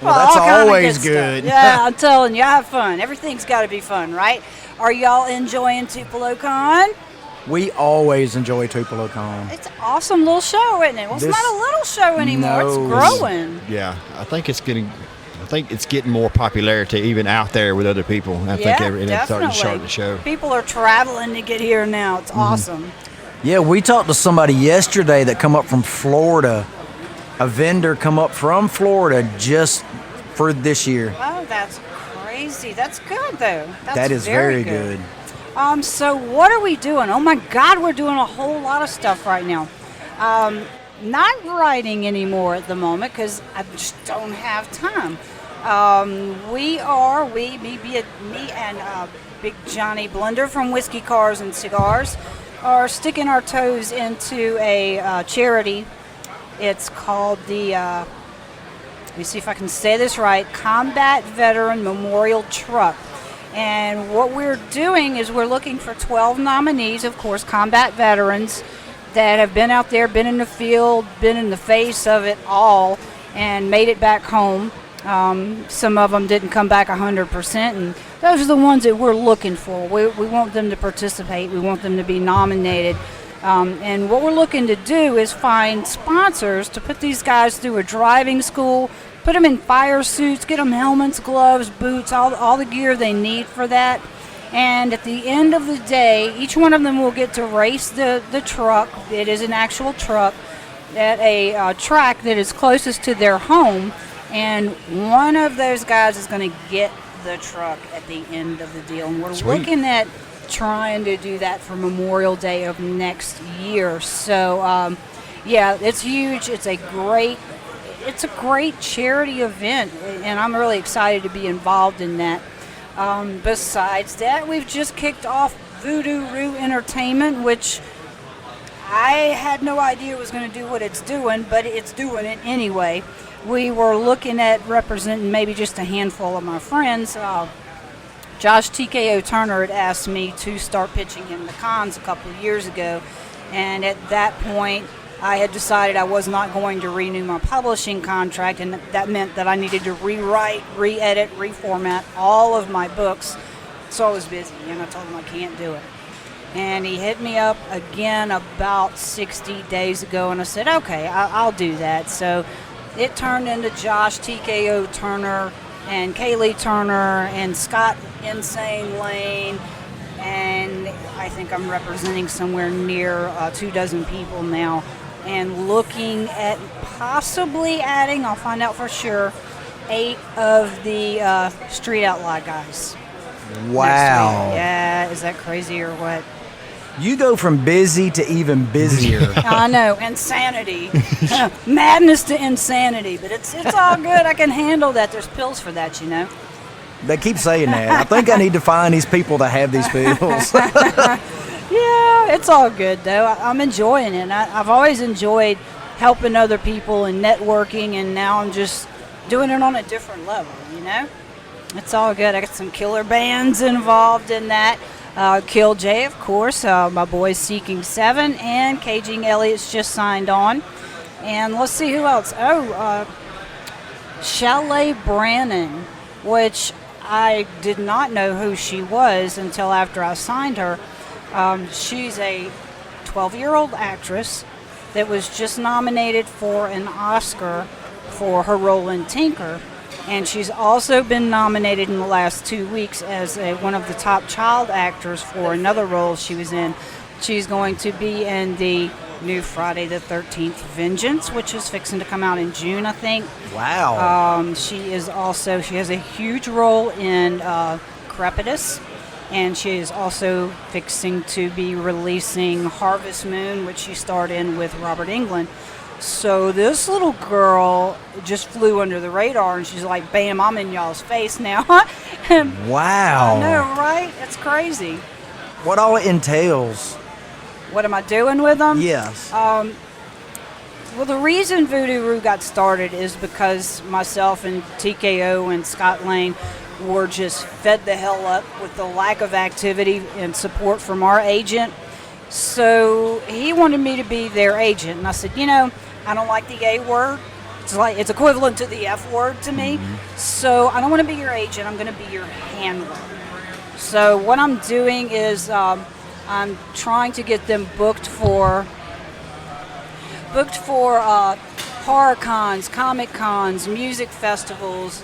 S1: Well, that's
S9: all kind of
S1: always
S9: good.
S1: good.
S9: Stuff. Yeah, I'm telling you, have fun. Everything's got to be fun, right? Are y'all enjoying Tupelo Con?
S1: We always enjoy Tupelo Con.
S9: It's an awesome little show, isn't it? Well, it's not a little show anymore.
S1: No.
S9: It's growing.
S10: Yeah, I think it's getting more popularity even out there with other people. I think it's starting to start the show.
S9: People are traveling to get here now. It's awesome.
S1: Yeah, we talked to somebody yesterday that come up from Florida. A vendor come up from Florida just for this year.
S9: Oh, that's crazy. That's good, though.
S1: That is very good.
S9: So what are we doing? Oh, my God, we're doing a whole lot of stuff right now. Not writing anymore at the moment because I just don't have time. Me and Big Johnny Blender from Whiskey Cars and Cigars are sticking our toes into a charity It's called the, let me see if I can say this right, Combat Veteran Memorial Truck. And what we're doing is we're looking for 12 nominees, of course, combat veterans that have been out there, been in the field, been in the face of it all, and made it back home. Some of them didn't come back 100%, and those are the ones that we're looking for. We want them to participate. We want them to be nominated. And what we're looking to do is find sponsors to put these guys through a driving school, put them in fire suits, get them helmets, gloves, boots, all the gear they need for that. And at the end of the day, each one of them will get to race the truck. It is an actual truck at a track that is closest to their home. And one of those guys is going to get the truck at the end of the deal. And we're looking at trying to do that for Memorial Day of next year. So, yeah, it's huge. It's a great charity event, and I'm really excited to be involved in that. Besides that, we've just kicked off Voodoo Roo Entertainment, which I had no idea it was going to do what it's doing, but it's doing it anyway. We were looking at representing maybe just a handful of my friends. Josh TKO Turner had asked me to start pitching him the cons a couple of years ago, and at that point I had decided I was not going to renew my publishing contract, and that meant that I needed to rewrite, re-edit, reformat all of my books. So I was busy, and I told him I can't do it. And he hit me up again about 60 days ago, and I said, okay, I'll do that. So it turned into Josh TKO Turner and Kaylee Turner and Scott Insane Lane, and I think I'm representing somewhere near 24 people now, and looking at possibly adding, I'll find out for sure, 8 of the Street Outlaw guys.
S1: Wow.
S9: Yeah, is that crazy or what?
S1: You go from busy to even busier.
S9: I know, insanity. Madness to insanity, but it's all good. I can handle that. There's pills for that, you know.
S1: They keep saying that. I think I need to find these people that have these pills.
S9: Yeah, it's all good, though. I'm enjoying it. I've always enjoyed helping other people and networking, and now I'm just doing it on a different level, you know? It's all good. I got some killer bands involved in that. Kill J, of course, my boys Seeking 7, and Caging Elliott's just signed on. And let's see who else. Chalet Brannon, which I did not know who she was until after I signed her. She's a 12-year-old actress that was just nominated for an Oscar for her role in Tinker. And she's also been nominated in the last 2 weeks as one of the top child actors for another role she was in. She's going to be in the new Friday the 13th Vengeance, which is fixing to come out in June, I think.
S1: Wow.
S9: She has a huge role in Crepitus, and she is also fixing to be releasing Harvest Moon, which she starred in with Robert Englund. So this little girl just flew under the radar, and she's like, bam, I'm in y'all's face now.
S1: Wow.
S9: I know, right? It's crazy.
S1: What all it entails.
S9: What am I doing with them?
S1: Yes.
S9: Well, the reason Voodoo Roo got started is because myself and TKO and Scott Lane were just fed the hell up with the lack of activity and support from our agent. So he wanted me to be their agent, and I said, you know, I don't like the A word. It's equivalent to the F word to me. Mm-hmm. So I don't want to be your agent. I'm going to be your handler. So what I'm doing is I'm trying to get them booked for horror cons, comic cons, music festivals,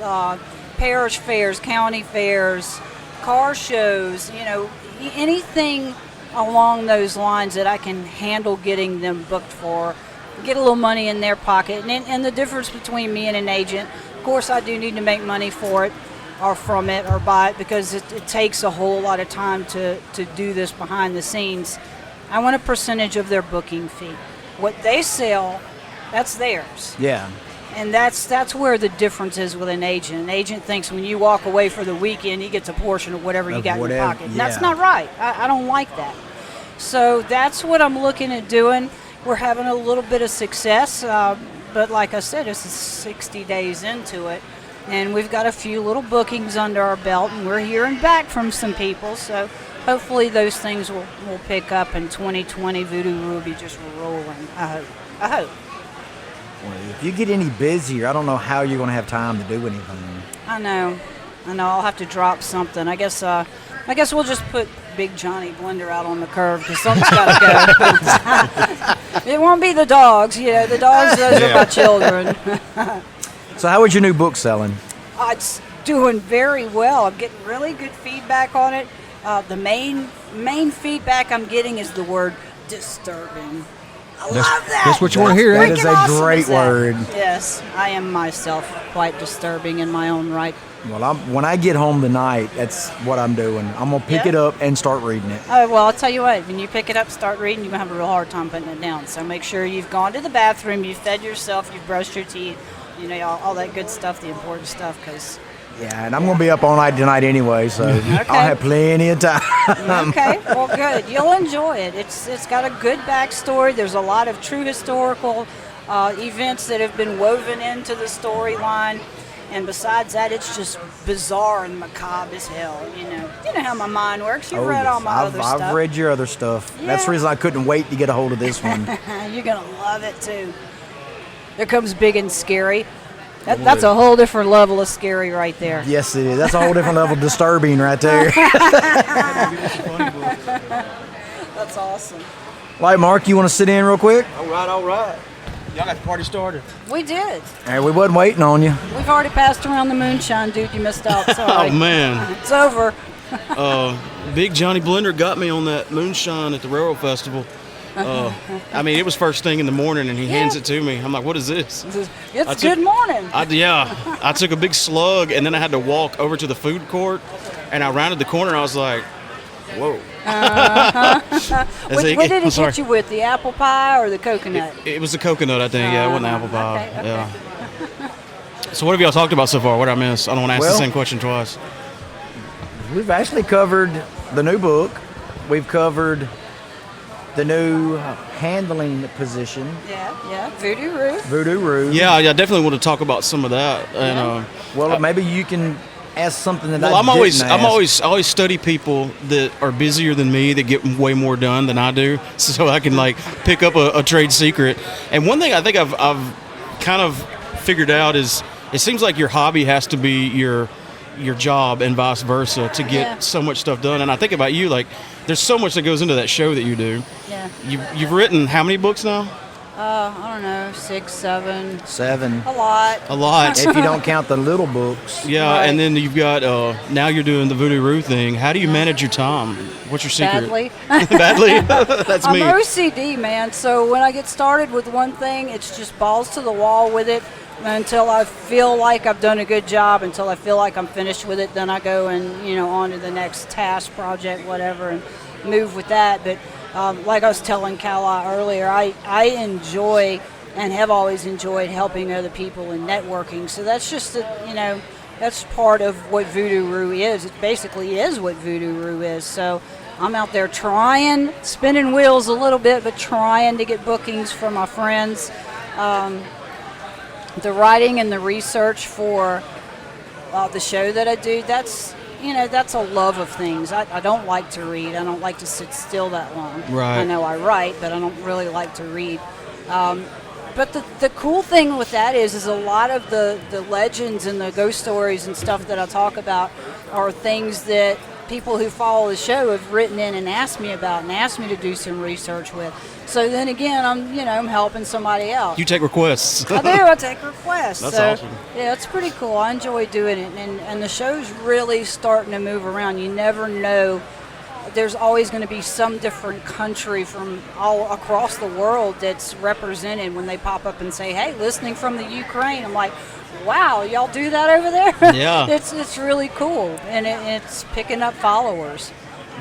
S9: parish fairs, county fairs, car shows, you know, anything along those lines that I can handle getting them booked for, get a little money in their pocket. And the difference between me and an agent, of course I do need to make money for it or from it or by it, because it takes a whole lot of time to do this behind the scenes. I want a percentage of their booking fee. What they sell, that's theirs.
S1: Yeah.
S9: And that's where the difference is with an agent. An agent thinks when you walk away for the weekend, he gets a portion of whatever you got in your pocket. And that's not right. I don't like that. So that's what I'm looking at doing. we're having a little bit of success. But like I said, it's 60 days into it. And we've got a few little bookings under our belt, and we're hearing back from some people. So hopefully those things will pick up in 2020. Voodoo will be just rolling. I hope.
S11: Well, if you get any busier, I don't know how you're going to have time to do anything.
S9: I know. I'll have to drop something. I guess we'll just put Big Johnny Blender out on the curb because something's got to go. It won't be the dogs. The dogs, those are my children.
S11: So how is your new book selling?
S9: It's doing very well. I'm getting really good feedback on it. The main feedback I'm getting is the word disturbing. I love that.
S10: That's what you want to hear.
S11: That is a great word.
S9: Yes, I am myself quite disturbing in my own right.
S11: Well, when I get home tonight, that's what I'm doing. I'm going to pick it up and start reading it.
S9: Oh, well, I'll tell you what. When you pick it up, start reading, you're going to have a real hard time putting it down. So make sure you've gone to the bathroom, you've fed yourself, you've brushed your teeth, all that good stuff, the important stuff, because...
S11: Yeah, and I'm going to be up all night tonight anyway, so I'll have plenty of time.
S9: Okay, well, good. You'll enjoy it. It's got a good backstory. There's a lot of true historical events that have been woven into the storyline. And besides that, it's just bizarre and macabre as hell. You know how my mind works. You've read all my other stuff.
S11: I've read your other stuff.
S9: Yeah.
S11: That's the reason I couldn't wait to get a hold of this one.
S9: You're going to love it, too. There comes big and scary. That's a whole different level of scary right there.
S11: Yes, it is. That's a whole different level of disturbing right there.
S9: That's awesome.
S11: All right, Mark, you want to sit in real quick?
S2: All right. Y'all got the party started.
S9: We did.
S11: Hey, we wasn't waiting on you.
S9: We've already passed around the moonshine, dude. You missed out. Sorry.
S2: Oh, man.
S9: It's over.
S2: Big Johnny Blender got me on that moonshine at the Railroad Festival. It was first thing in the morning, and he hands it to me. I'm like, what is this?
S9: It's good morning.
S2: I took a big slug, and then I had to walk over to the food court, and I rounded the corner, and I was like, whoa.
S9: What did it hit you with, the apple pie or the coconut?
S2: It was the coconut, I think. Yeah, it wasn't the apple pie.
S9: Okay.
S2: Yeah. So what have y'all talked about so far? What did I miss? I don't want to ask the same question twice.
S11: We've actually covered the new book. We've covered the new handling position.
S9: Yeah. Voodoo Roo.
S2: Yeah, I definitely want to talk about some of that. And
S11: maybe you can ask something that
S2: I always study people that are busier than me, that get way more done than I do, so I can pick up a trade secret. And one thing I think I've kind of figured out is it seems like your hobby has to be your job and vice versa to get so much stuff done. And I think about you, there's so much that goes into that show that you do.
S9: Yeah.
S2: You've written how many books now?
S9: I don't know, 6, 7.
S11: 7.
S9: A lot.
S11: If you don't count the little books.
S2: Yeah, right. And then you've got, now you're doing the Voodoo Roo thing. How do you manage your time? What's your secret? Badly? That's me.
S9: I'm OCD, man. So when I get started with one thing, it's just balls to the wall with it until I feel like I've done a good job, until I feel like I'm finished with it. Then I go and, on to the next task, project, whatever, and move with that. But like I was telling Kala earlier, I enjoy and have always enjoyed helping other people and networking. So that's just, that's part of what Voodoo Roo is. It basically is what Voodoo Roo is. So I'm out there spinning wheels a little bit, but trying to get bookings from my friends. The writing and the research for the show that I do, that's a love of things. I don't like to read. I don't like to sit still that long.
S2: Right.
S9: I know I write, but I don't really like to read. But the cool thing with that is a lot of the legends and the ghost stories and stuff that I talk about are things that people who follow the show have written in and asked me about and asked me to do some research with. So then again, I'm helping somebody out.
S2: You take requests.
S9: I do. I take requests.
S2: That's awesome.
S9: Yeah, it's pretty cool. I enjoy doing it, and the show's really starting to move around. You never know. There's always going to be some different country from all across the world that's represented when they pop up and say, "Hey, listening from the Ukraine." I'm like, wow, y'all do that over there?
S2: Yeah.
S9: It's really cool, and it's picking up followers.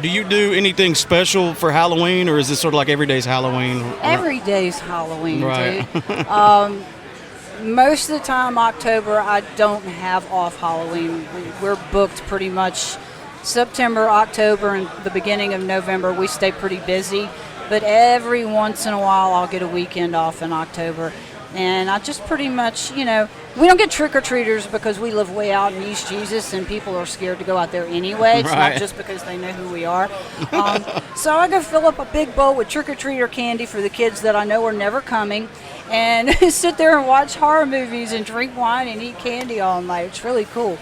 S2: Do you do anything special for Halloween, or is this sort of like every day's Halloween?
S9: Every day's Halloween,
S2: right.
S9: Dude. Most of the time, October, I don't have off Halloween. We're booked pretty much September, October, and the beginning of November. We stay pretty busy. but every once in a while I'll get a weekend off in October. And I just pretty much, we don't get trick-or-treaters because we live way out in East Jesus and people are scared to go out there anyway. It's
S2: Right.
S9: not just because they know who we are. So I go fill up a big bowl with trick-or-treater candy for the kids that I know are never coming and sit there and watch horror movies and drink wine and eat candy all night. It's really cool.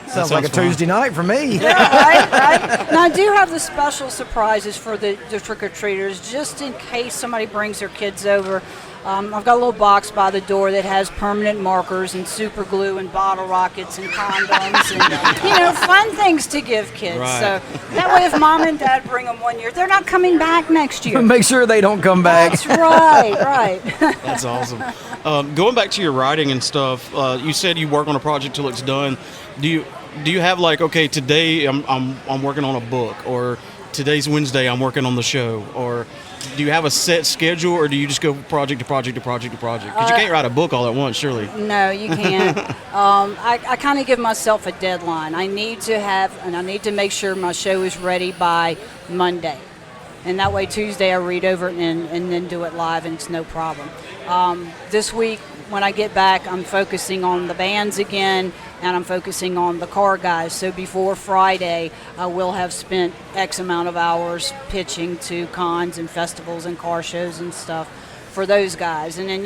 S11: Sounds like a
S2: fun.
S11: Tuesday night for me.
S9: Yeah, right. Now, I do have the special surprises for the trick-or-treaters, just in case somebody brings their kids over. I've got a little box by the door that has permanent markers and super glue and bottle rockets and condoms and, fun things to give kids.
S2: Right.
S9: So that way if mom and dad bring them one year, they're not coming back next year.
S11: Make sure they don't come back.
S9: That's right.
S2: That's awesome. Going back to your writing and stuff, you said you work on a project till it's done. Do you have like, okay, today I'm working on a book, or today's Wednesday I'm working on the show, or do you have a set schedule, or do you just go project to project to project to project? Because you can't write a book all at once, surely.
S9: No, you can't. I kind of give myself a deadline. I need to make sure my show is ready by Monday. And that way Tuesday I read over it and then do it live, and it's no problem. This week, when I get back, I'm focusing on the bands again, and I'm focusing on the car guys. So before Friday, I will have spent X amount of hours pitching to cons and festivals and car shows and stuff for those guys. And then,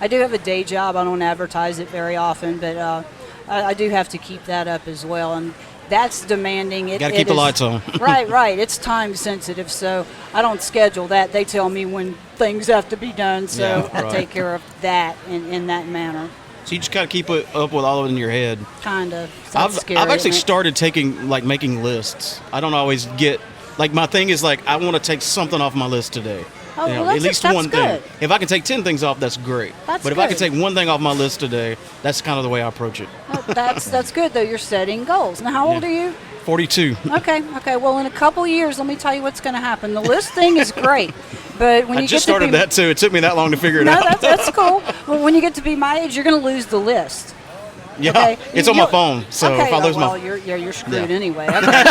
S9: I do have a day job. I don't advertise it very often, but I do have to keep that up as well. And that's demanding.
S2: Got to keep the lights on.
S9: Right. It's time sensitive, so I don't schedule that. They tell me when things have to be done, so I take care of that in that manner.
S2: So you just kind of keep it up with all of it in your head.
S9: Kind of.
S2: I've actually started making lists. I don't always get, my thing is I want to take something off my list today.
S9: Oh, well,
S2: at least one
S9: good.
S2: thing. If I can take 10 things off, that's great. But if I can take one thing off my list today, that's kind of the way I approach it.
S9: Oh, that's good, though. You're setting goals. Now, how old are you?
S2: 42.
S9: Okay. Well, in a couple of years, let me tell you what's going to happen. The list thing is great, but when
S2: I
S9: you
S2: just
S9: get to
S2: started that too. It took me that long to figure it
S9: no,
S2: out.
S9: that's cool. Well, when you get to be my age, you're going to lose the list.
S2: Yeah,
S9: okay?
S2: it's on my phone, so
S9: okay,
S2: if I lose
S9: you're screwed anyway. Okay.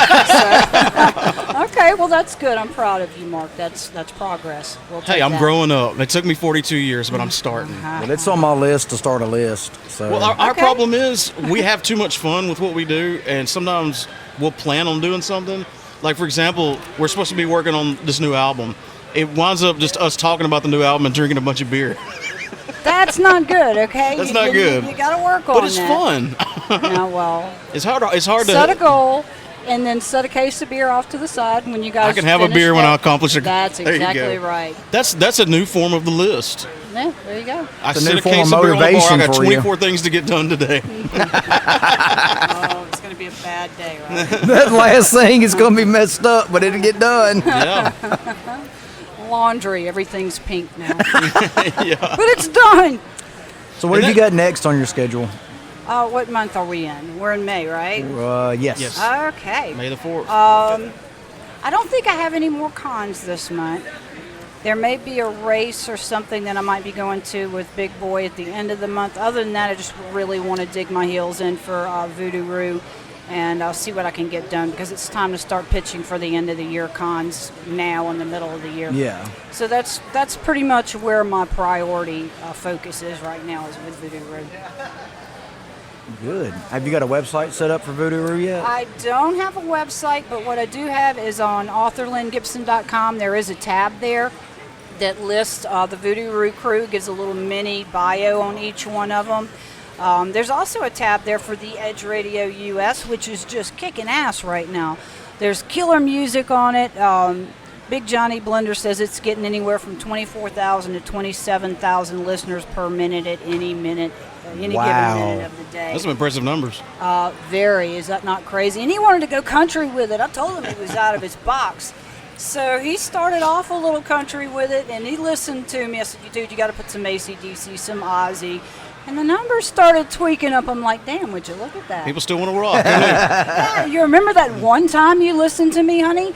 S9: Okay, well that's good. I'm proud of you, Mark. That's progress.
S2: Hey, I'm growing up. It took me 42 years, but I'm starting.
S11: Well, it's on my list to start a list. So.
S2: Well, our problem is we have too much fun with what we do, and sometimes we'll plan on doing something. Like, for example, we're supposed to be working on this new album. It winds up just us talking about the new album and drinking a bunch of beer.
S9: That's not good, okay?
S2: That's not good.
S9: You got to work on that.
S2: But it's fun.
S9: No, well.
S2: It's hard to
S9: set a goal, and then set a case of beer off to the side when you guys.
S2: I can have a beer when I accomplish a.
S9: That's exactly right.
S2: That's a new form of the list.
S9: Yeah, there you go.
S2: I set a case of beer on the bar. I got 24 things to get done today.
S9: Oh, it's going to be a bad day, right?
S11: That last thing is going to be messed up, but it'll get done.
S2: Yeah.
S9: Laundry, everything's pink now.
S2: Yeah.
S9: But it's done.
S11: So what have you got next on your schedule?
S9: What month are we in? We're in May, right?
S11: Yes.
S9: Okay.
S2: May the 4th.
S9: I don't think I have any more cons this month. There may be a race or something that I might be going to with Big Boy at the end of the month. Other than that, I just really want to dig my heels in for Voodoo Roo, and I'll see what I can get done because it's time to start pitching for the end of the year cons now in the middle of the year.
S11: Yeah.
S9: So that's pretty much where my priority focus is right now is with Voodoo Roo.
S11: Good. Have you got a website set up for Voodoo Roo yet?
S9: I don't have a website, but what I do have is on authorlyngibson.com. There is a tab there that lists the Voodoo Roo crew, gives a little mini bio on each one of them. There's also a tab there for the Edge Radio US, which is just kicking ass right now. There's killer music on it. Big Johnny Blender says it's getting anywhere from 24,000 to 27,000 listeners per minute at any minute. Any given minute of the day.
S2: That's some impressive numbers.
S9: Very. Is that not crazy? And he wanted to go country with it. I told him he was out of his box. So he started off a little country with it, and he listened to me. I said, dude, you got to put some AC/DC, some Ozzy. And the numbers started tweaking up. I'm like, damn, would you look at that?
S2: People still want to rock.
S9: Yeah, you remember that one time you listened to me, honey?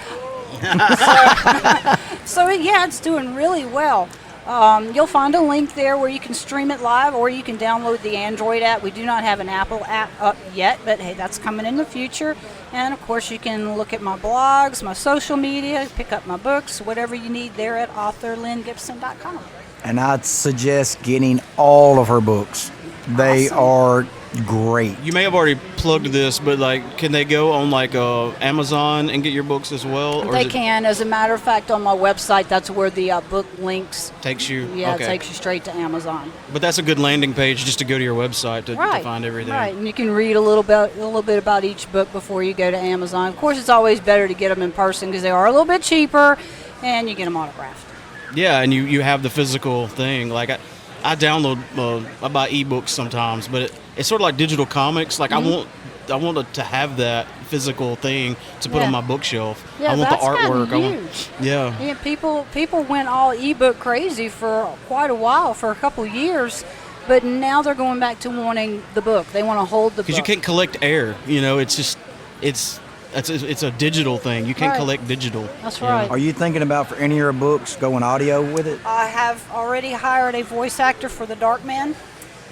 S9: So yeah, it's doing really well. You'll find a link there where you can stream it live, or you can download the Android app. We do not have an Apple app up yet, but hey, that's coming in the future. And, of course, you can look at my blogs, my social media, pick up my books, whatever you need there at authorlynnGibson.com.
S11: And I'd suggest getting all of her books. They are great.
S2: You may have already plugged this, but like, can they go on like Amazon and get your books as well? Or
S9: They can. As a matter of fact, on my website, that's where the book links.
S2: Takes you.
S9: Yeah,
S2: okay.
S9: It takes you straight to Amazon.
S2: But that's a good landing page just to go to your website to find everything.
S9: Right, and you can read a little bit about each book before you go to Amazon. Of course, it's always better to get them in person because they are a little bit cheaper, and you get them autographed.
S2: Yeah, and you have the physical thing. Like I download, I buy ebooks sometimes, but it's sort of like digital comics. Like I want to have that physical thing to put on my bookshelf.
S9: Yeah,
S2: I want the
S9: that's
S2: artwork.
S9: huge.
S2: Yeah,
S9: people went all ebook crazy for quite a while, for a couple years, but now they're going back to wanting the book. They want to hold the book.
S2: because you can't collect air. You know, it's a digital thing. You can't collect digital.
S9: That's right.
S11: Are you thinking about, for any of your books, going audio with it?
S9: I have already hired a voice actor for the Darkman,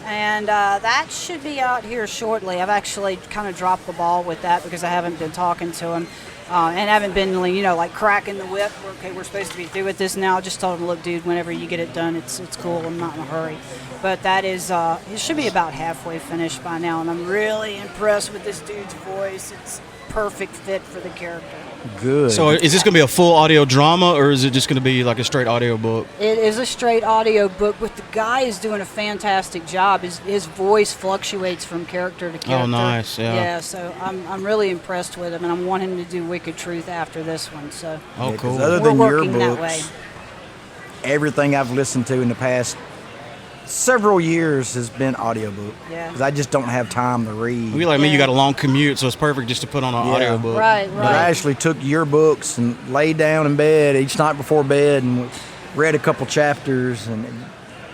S9: and that should be out here shortly. I've actually kind of dropped the ball with that because I haven't been talking to him and haven't been, like cracking the whip. Okay, we're supposed to be through with this now. I just told him, look, dude, whenever you get it done, it's cool. I'm not in a hurry. But that is, it should be about halfway finished by now, and I'm really impressed with this dude's voice. It's perfect fit for the character.
S11: Good.
S2: So is this going to be a full audio drama, or is it just going to be like a straight audio book?
S9: It is a straight audio book, but the guy is doing a fantastic job. His voice fluctuates from character to character.
S2: Oh, nice, yeah.
S9: Yeah, so I'm really impressed with him, and I'm wanting him to do Wicked Truth after this one. So
S2: oh, cool.
S11: Other
S9: we're
S11: than your
S9: working that
S11: books,
S9: way.
S11: everything I've listened to in the past several years has been audiobook.
S9: Yeah.
S11: Because I just don't have time to read.
S2: You like me, you got a long commute, so it's perfect just to put on an audio book.
S9: Right.
S11: But I actually took your books and laid down in bed each night before bed and read a couple chapters. And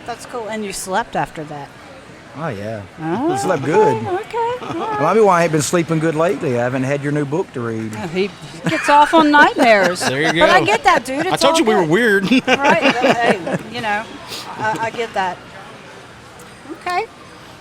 S9: That's cool. And you slept after that.
S11: oh yeah,
S9: Oh,
S11: I slept good.
S9: Okay.
S11: Well, maybe why I ain't been sleeping good lately. I haven't had your new book to read.
S9: He gets off on nightmares.
S2: There you go.
S9: But I get that, dude. It's
S2: I told
S9: all
S2: you we were
S9: good.
S2: weird.
S9: Right. Hey, I get that. Okay.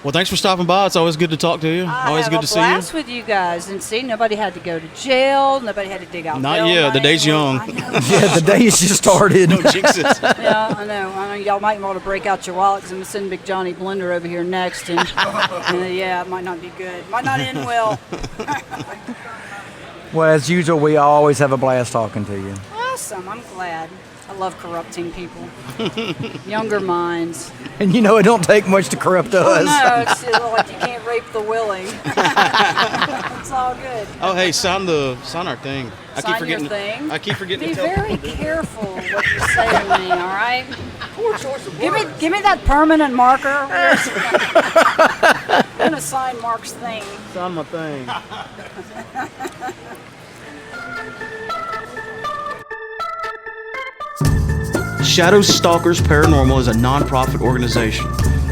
S2: Well, thanks for stopping by. It's always good to talk to you. Always good to see you.
S9: I had a blast with you guys, and see, nobody had to go to jail. Nobody had to dig out.
S2: Not
S9: bail
S2: yet. The
S9: money.
S2: day's young.
S9: I know.
S11: Yeah, the day's just started.
S2: No jinxes.
S9: Yeah, I know. Y'all might want to break out your wallet because I'm sending Big Johnny Blender over here next, and yeah, it might not be good. Might not end well.
S11: Well, as usual, we always have a blast talking to you.
S9: Awesome. I'm glad. I love corrupting people. Younger minds.
S11: And it don't take much to corrupt us.
S9: No, it's like you can't rape the willing. It's all good.
S2: Oh, hey, sign our thing.
S9: Sign your thing?
S2: I keep forgetting
S9: Be
S2: to tell
S9: very careful what you say to me, all right? Give me that permanent marker. I'm going to sign Mark's thing.
S2: Sign my thing. Shadow Stalkers Paranormal is a non-profit organization,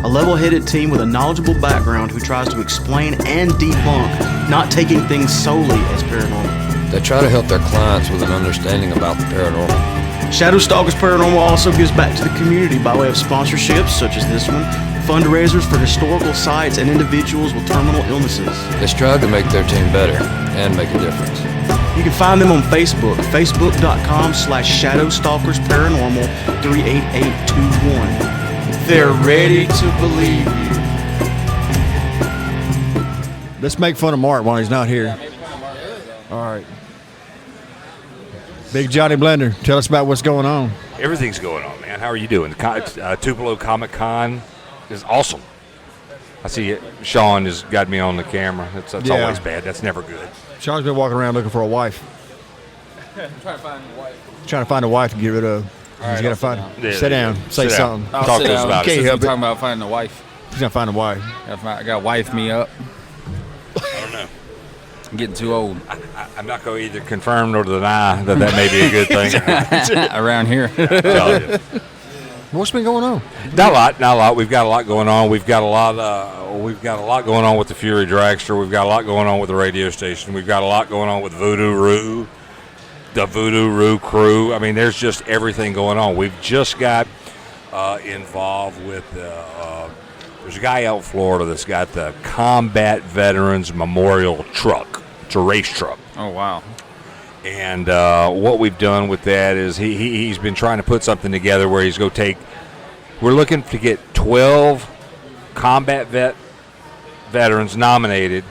S2: a level-headed team with a knowledgeable background who tries to explain and debunk, not taking things solely as paranormal.
S6: They try to help their clients with an understanding about the paranormal.
S2: Shadow Stalkers Paranormal also gives back to the community by way of sponsorships, such as this one, fundraisers for historical sites and individuals with terminal illnesses.
S6: They strive to make their team better and make a difference.
S2: You can find them on Facebook, facebook.com/ShadowStalkersParanormal 38821. They're ready to believe you.
S10: Let's make fun of Mark while he's not here. All right. Big Johnny Blender, tell us about what's going on.
S8: Everything's going on, man. How are you doing? Tupelo Comic Con is awesome. I see Sean has got me on the camera. That's always bad. That's never good.
S10: Sean's been walking around looking for a wife.
S12: Trying to find a wife.
S10: Trying to find a wife to get rid of. He's got to find her.
S8: Yeah,
S10: sit down. Say
S8: sit down.
S10: something.
S8: Talk to us about it.
S10: Can't help it.
S12: Talking about finding a wife.
S10: He's going to find a wife.
S12: I got to wife me up.
S8: I don't know.
S12: I'm getting too old.
S8: I'm not going to either confirm nor deny that may be a good thing.
S12: Around here.
S10: What's been going on?
S8: Not a lot. We've got a lot going on. We've got a lot going on with the Fury Dragster. We've got a lot going on with the radio station. We've got a lot going on with Voodoo Roo, the Voodoo Roo crew. I mean, there's just everything going on. We've just got involved with there's a guy out in Florida that's got the Combat Veterans Memorial Truck. It's a race truck.
S12: Oh, wow.
S8: And what we've done with that is he's been trying to put something together where he's going to take. We're looking to get 12 combat veterans nominated,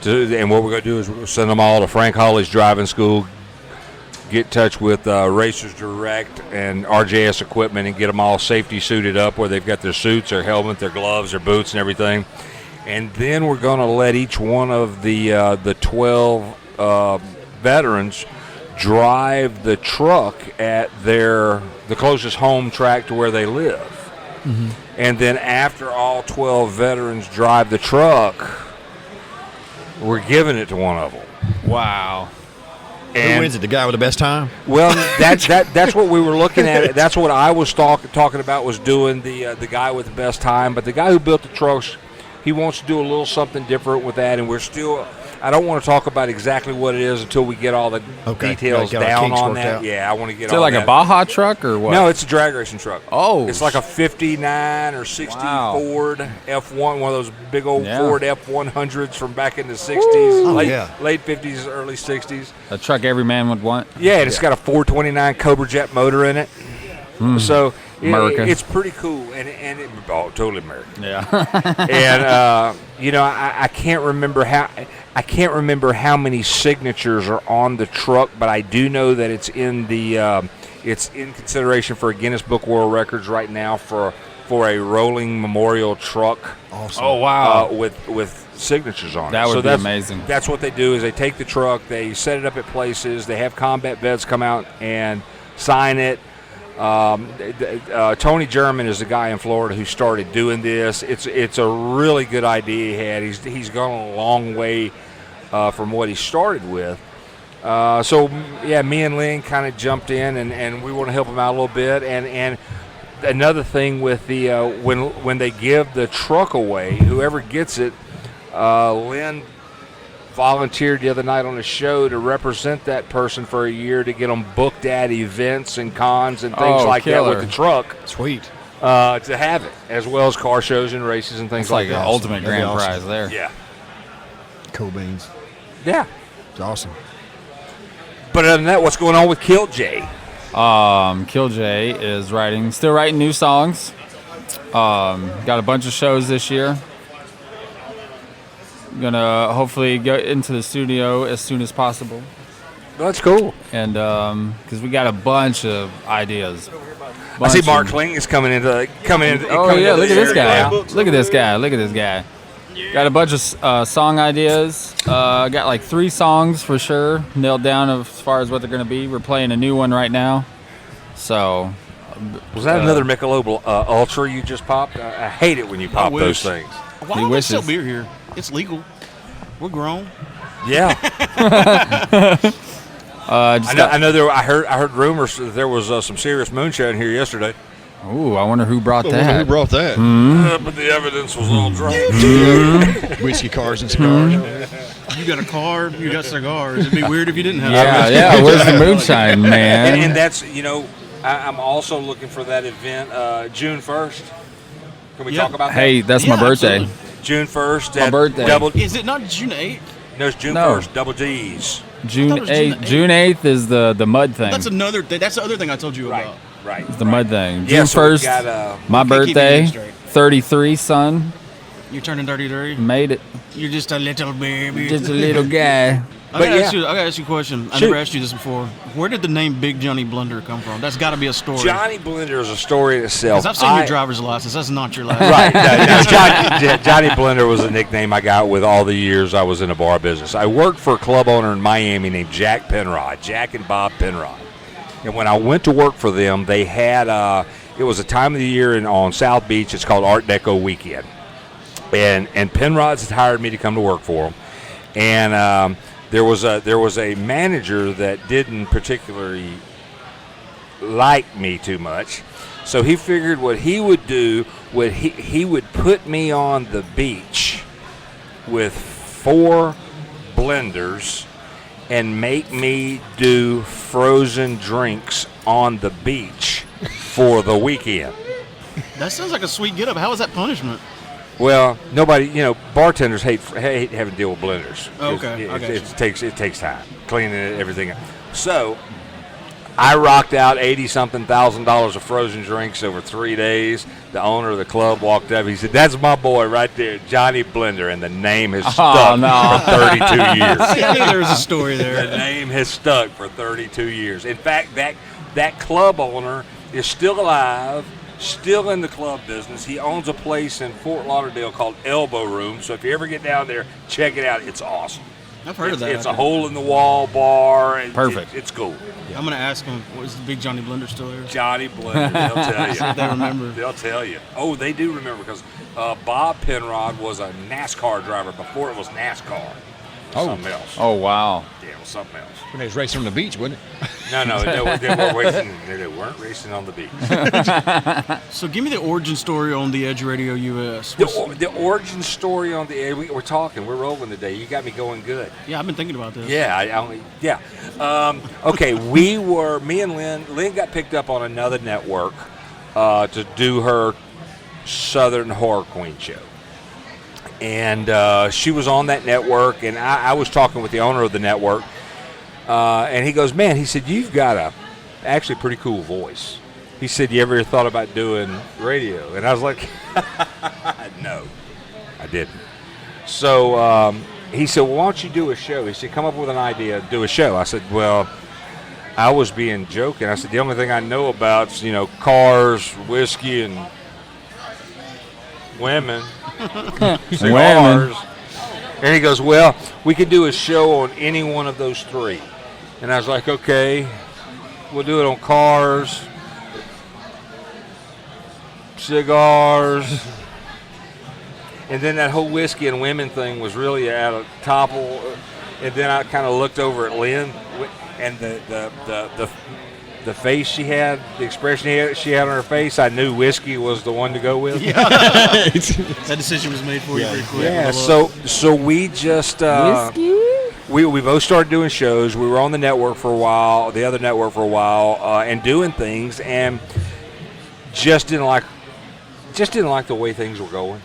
S8: and what we're going to do is we're going to send them all to Frank Hawley's driving school, get in touch with Racers Direct and RJS Equipment, and get them all safety suited up where they've got their suits, their helmet, their gloves, their boots, and everything. And then we're going to let each one of the 12 veterans drive the truck at the closest home track to where they live. Mm-hmm. And then after all 12 veterans drive the truck, we're giving it to one of them.
S12: Wow.
S10: And who wins it? The guy with the best time?
S8: Well, that's what we were looking at. That's what I was talking about, was doing the guy with the best time. But the guy who built the trucks, he wants to do a little something different with that, and we're still. I don't want to talk about exactly what it is until we get all the details down on that.
S10: Out.
S8: Yeah, I want to get.
S12: Is it like a Baja truck or what?
S8: No, it's a drag racing truck.
S12: Oh,
S8: it's like a 59 or 60 Ford F1, one of those big old Ford F100s from back in the 60s, late 50s, early 60s.
S12: A truck every man would want.
S8: Yeah, and it's got a 429 Cobra Jet motor in it. So it's pretty cool, and it, totally American.
S12: Yeah.
S8: And I can't remember how many signatures are on the truck, but I do know that it's in it's in consideration for a Guinness Book of World Records right now for a rolling memorial truck.
S10: Awesome.
S12: Oh wow.
S8: With signatures on it.
S12: That would be amazing.
S8: That's what they do, is they take the truck, they set it up at places, they have combat vets come out and sign it. Tony German is the guy in Florida who started doing this. It's a really good idea he had. He's gone a long way from what he started with. Me and Lynn kind of jumped in, and we want to help him out a little bit. And another thing with the when they give the truck away, whoever gets it, Lynn volunteered the other night on a show to represent that person for a year to get them booked at events and cons and things like that with the truck.
S10: Sweet.
S8: To have it, as well as car shows and races and things
S12: like
S8: that.
S12: It's like the ultimate grand prize there.
S8: Yeah.
S10: Cool beans.
S8: Yeah.
S10: It's awesome.
S8: But other than that, what's going on with Kill Jay?
S12: Kill Jay is still writing new songs. Got a bunch of shows this year. Gonna hopefully go into the studio as soon as possible.
S8: That's cool.
S12: And because we got a bunch of ideas.
S8: I see Mark Ling is coming into.
S12: Look at this guy! Look at this guy! Got a bunch of song ideas. Got like 3 songs for sure nailed down as far as what they're gonna be. We're playing a new one right now. So.
S8: Was that another Michelob Ultra you just popped? I hate it when you pop those things.
S2: Why don't they sell beer here? It's legal. We're grown.
S8: Yeah. I know. I heard rumors that there was some serious moonshine here yesterday.
S12: Ooh, I wonder who brought that.
S10: Who brought that?
S8: But the evidence was all dry.
S10: Whiskey, cars, and cigars.
S2: You got a car. You got cigars. It'd be weird if you didn't have.
S12: Yeah. Where's the moonshine, man?
S8: And that's I'm also looking for that event June 1st. Can we talk about that?
S12: Hey, that's my birthday.
S2: Absolutely.
S8: June 1st.
S12: My birthday.
S2: Is it not June 8th?
S8: No, it's June 1st. Double D's.
S12: June 8th. June 8th is the mud thing.
S2: That's another. That's the other thing I told you about.
S8: Right.
S12: It's the mud thing.
S8: Yeah,
S12: June 1st. My birthday. 33, son.
S2: You're turning 33.
S12: Made it.
S2: You're just a little baby.
S12: Just a little guy.
S2: I gotta ask you a question. I never asked you this before. Where did the name Big Johnny Blender come from? That's got to be a story.
S8: Johnny Blender is a story in itself.
S2: Because I've seen your driver's license. That's not your license.
S8: Right. No, Johnny Blender was a nickname I got with all the years I was in the bar business. I worked for a club owner in Miami named Jack Penrod, Jack and Bob Penrod. And when I went to work for them, they had it was a time of the year on South Beach. It's called Art Deco Weekend. And Penrod's had hired me to come to work for them. And there was a manager that didn't particularly like me too much, so he figured what he would do would he would put me on the beach with 4 blenders and make me do frozen drinks on the beach for the weekend.
S2: That sounds like a sweet get-up. How is that punishment?
S8: Well, nobody, bartenders hate having to deal with blenders.
S2: Okay,
S8: It takes time cleaning it, everything. So I rocked out $80,000 of frozen drinks over 3 days. The owner of the club walked up. He said, "That's my boy right there, Johnny Blender," and the name has stuck for 32 years.
S2: See, there's a story there.
S8: The name has stuck for 32 years. In fact, that club owner is still alive, still in the club business. He owns a place in Fort Lauderdale called Elbow Room. So if you ever get down there, check it out. It's awesome.
S2: I've heard of that.
S8: It's a hole-in-the-wall bar.
S12: Perfect.
S8: It's cool.
S2: Yeah. I'm going to ask him, is the big Johnny Blender still there?
S8: Johnny Blender, they'll tell you.
S2: See if they remember.
S8: They'll tell you. Oh, they do remember because Bob Penrod was a NASCAR driver before it was NASCAR. Something else.
S12: Oh, wow.
S8: Yeah, it was something else.
S10: When they was racing on the beach, wasn't it?
S8: No, they weren't racing on the beach.
S2: So give me the origin story on the Edge Radio US.
S8: The origin story on the Edge. We're rolling today. You got me going good.
S2: Yeah, I've been thinking about this.
S8: Yeah, okay, me and Lynn got picked up on another network to do her Southern Horror Queen show. And she was on that network, and I was talking with the owner of the network, and he goes, "Man," he said, "you've got a actually pretty cool voice." He said, "You ever thought about doing radio?" And I was like, "No, I didn't." So he said, "Well, why don't you do a show?" He said, "Come up with an idea, do a show." I said, "Well, I was being joking." I said, "The only thing I know about is, cars, whiskey, and women." Cigars. And he goes, "Well, we could do a show on any one of those three." And I was like, "Okay, we'll do it on cars, cigars." And then that whole whiskey and women thing was really out of topple. And then I kind of looked over at Lynn, and the face she had, the expression she had on her face, I knew whiskey was the one to go with.
S2: Yeah. That decision was made for you pretty quick.
S8: Yeah, so we just
S9: Whiskey?
S8: we both started doing shows. We were on the network for a while, the other network for a while, and doing things, and just didn't like the way things were going.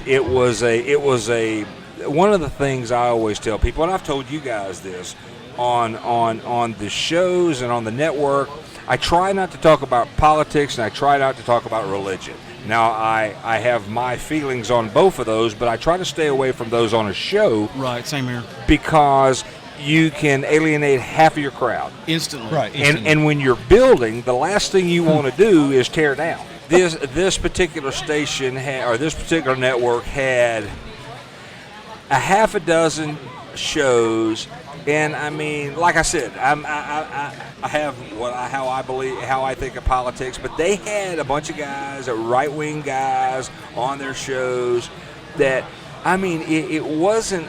S8: It was one of the things I always tell people, and I've told you guys this. On the shows and on the network, I try not to talk about politics and I try not to talk about religion. Now, I have my feelings on both of those, but I try to stay away from those on a show.
S2: Right, same here.
S8: Because you can alienate half of your crowd.
S2: Instantly.
S10: Right.
S8: And when you're building, the last thing you want to do is tear down. This particular station or this particular network had a half a dozen shows. And I mean, like I said, I have how I think of politics, but they had a bunch of guys, right-wing guys, on their shows. That I mean, it wasn't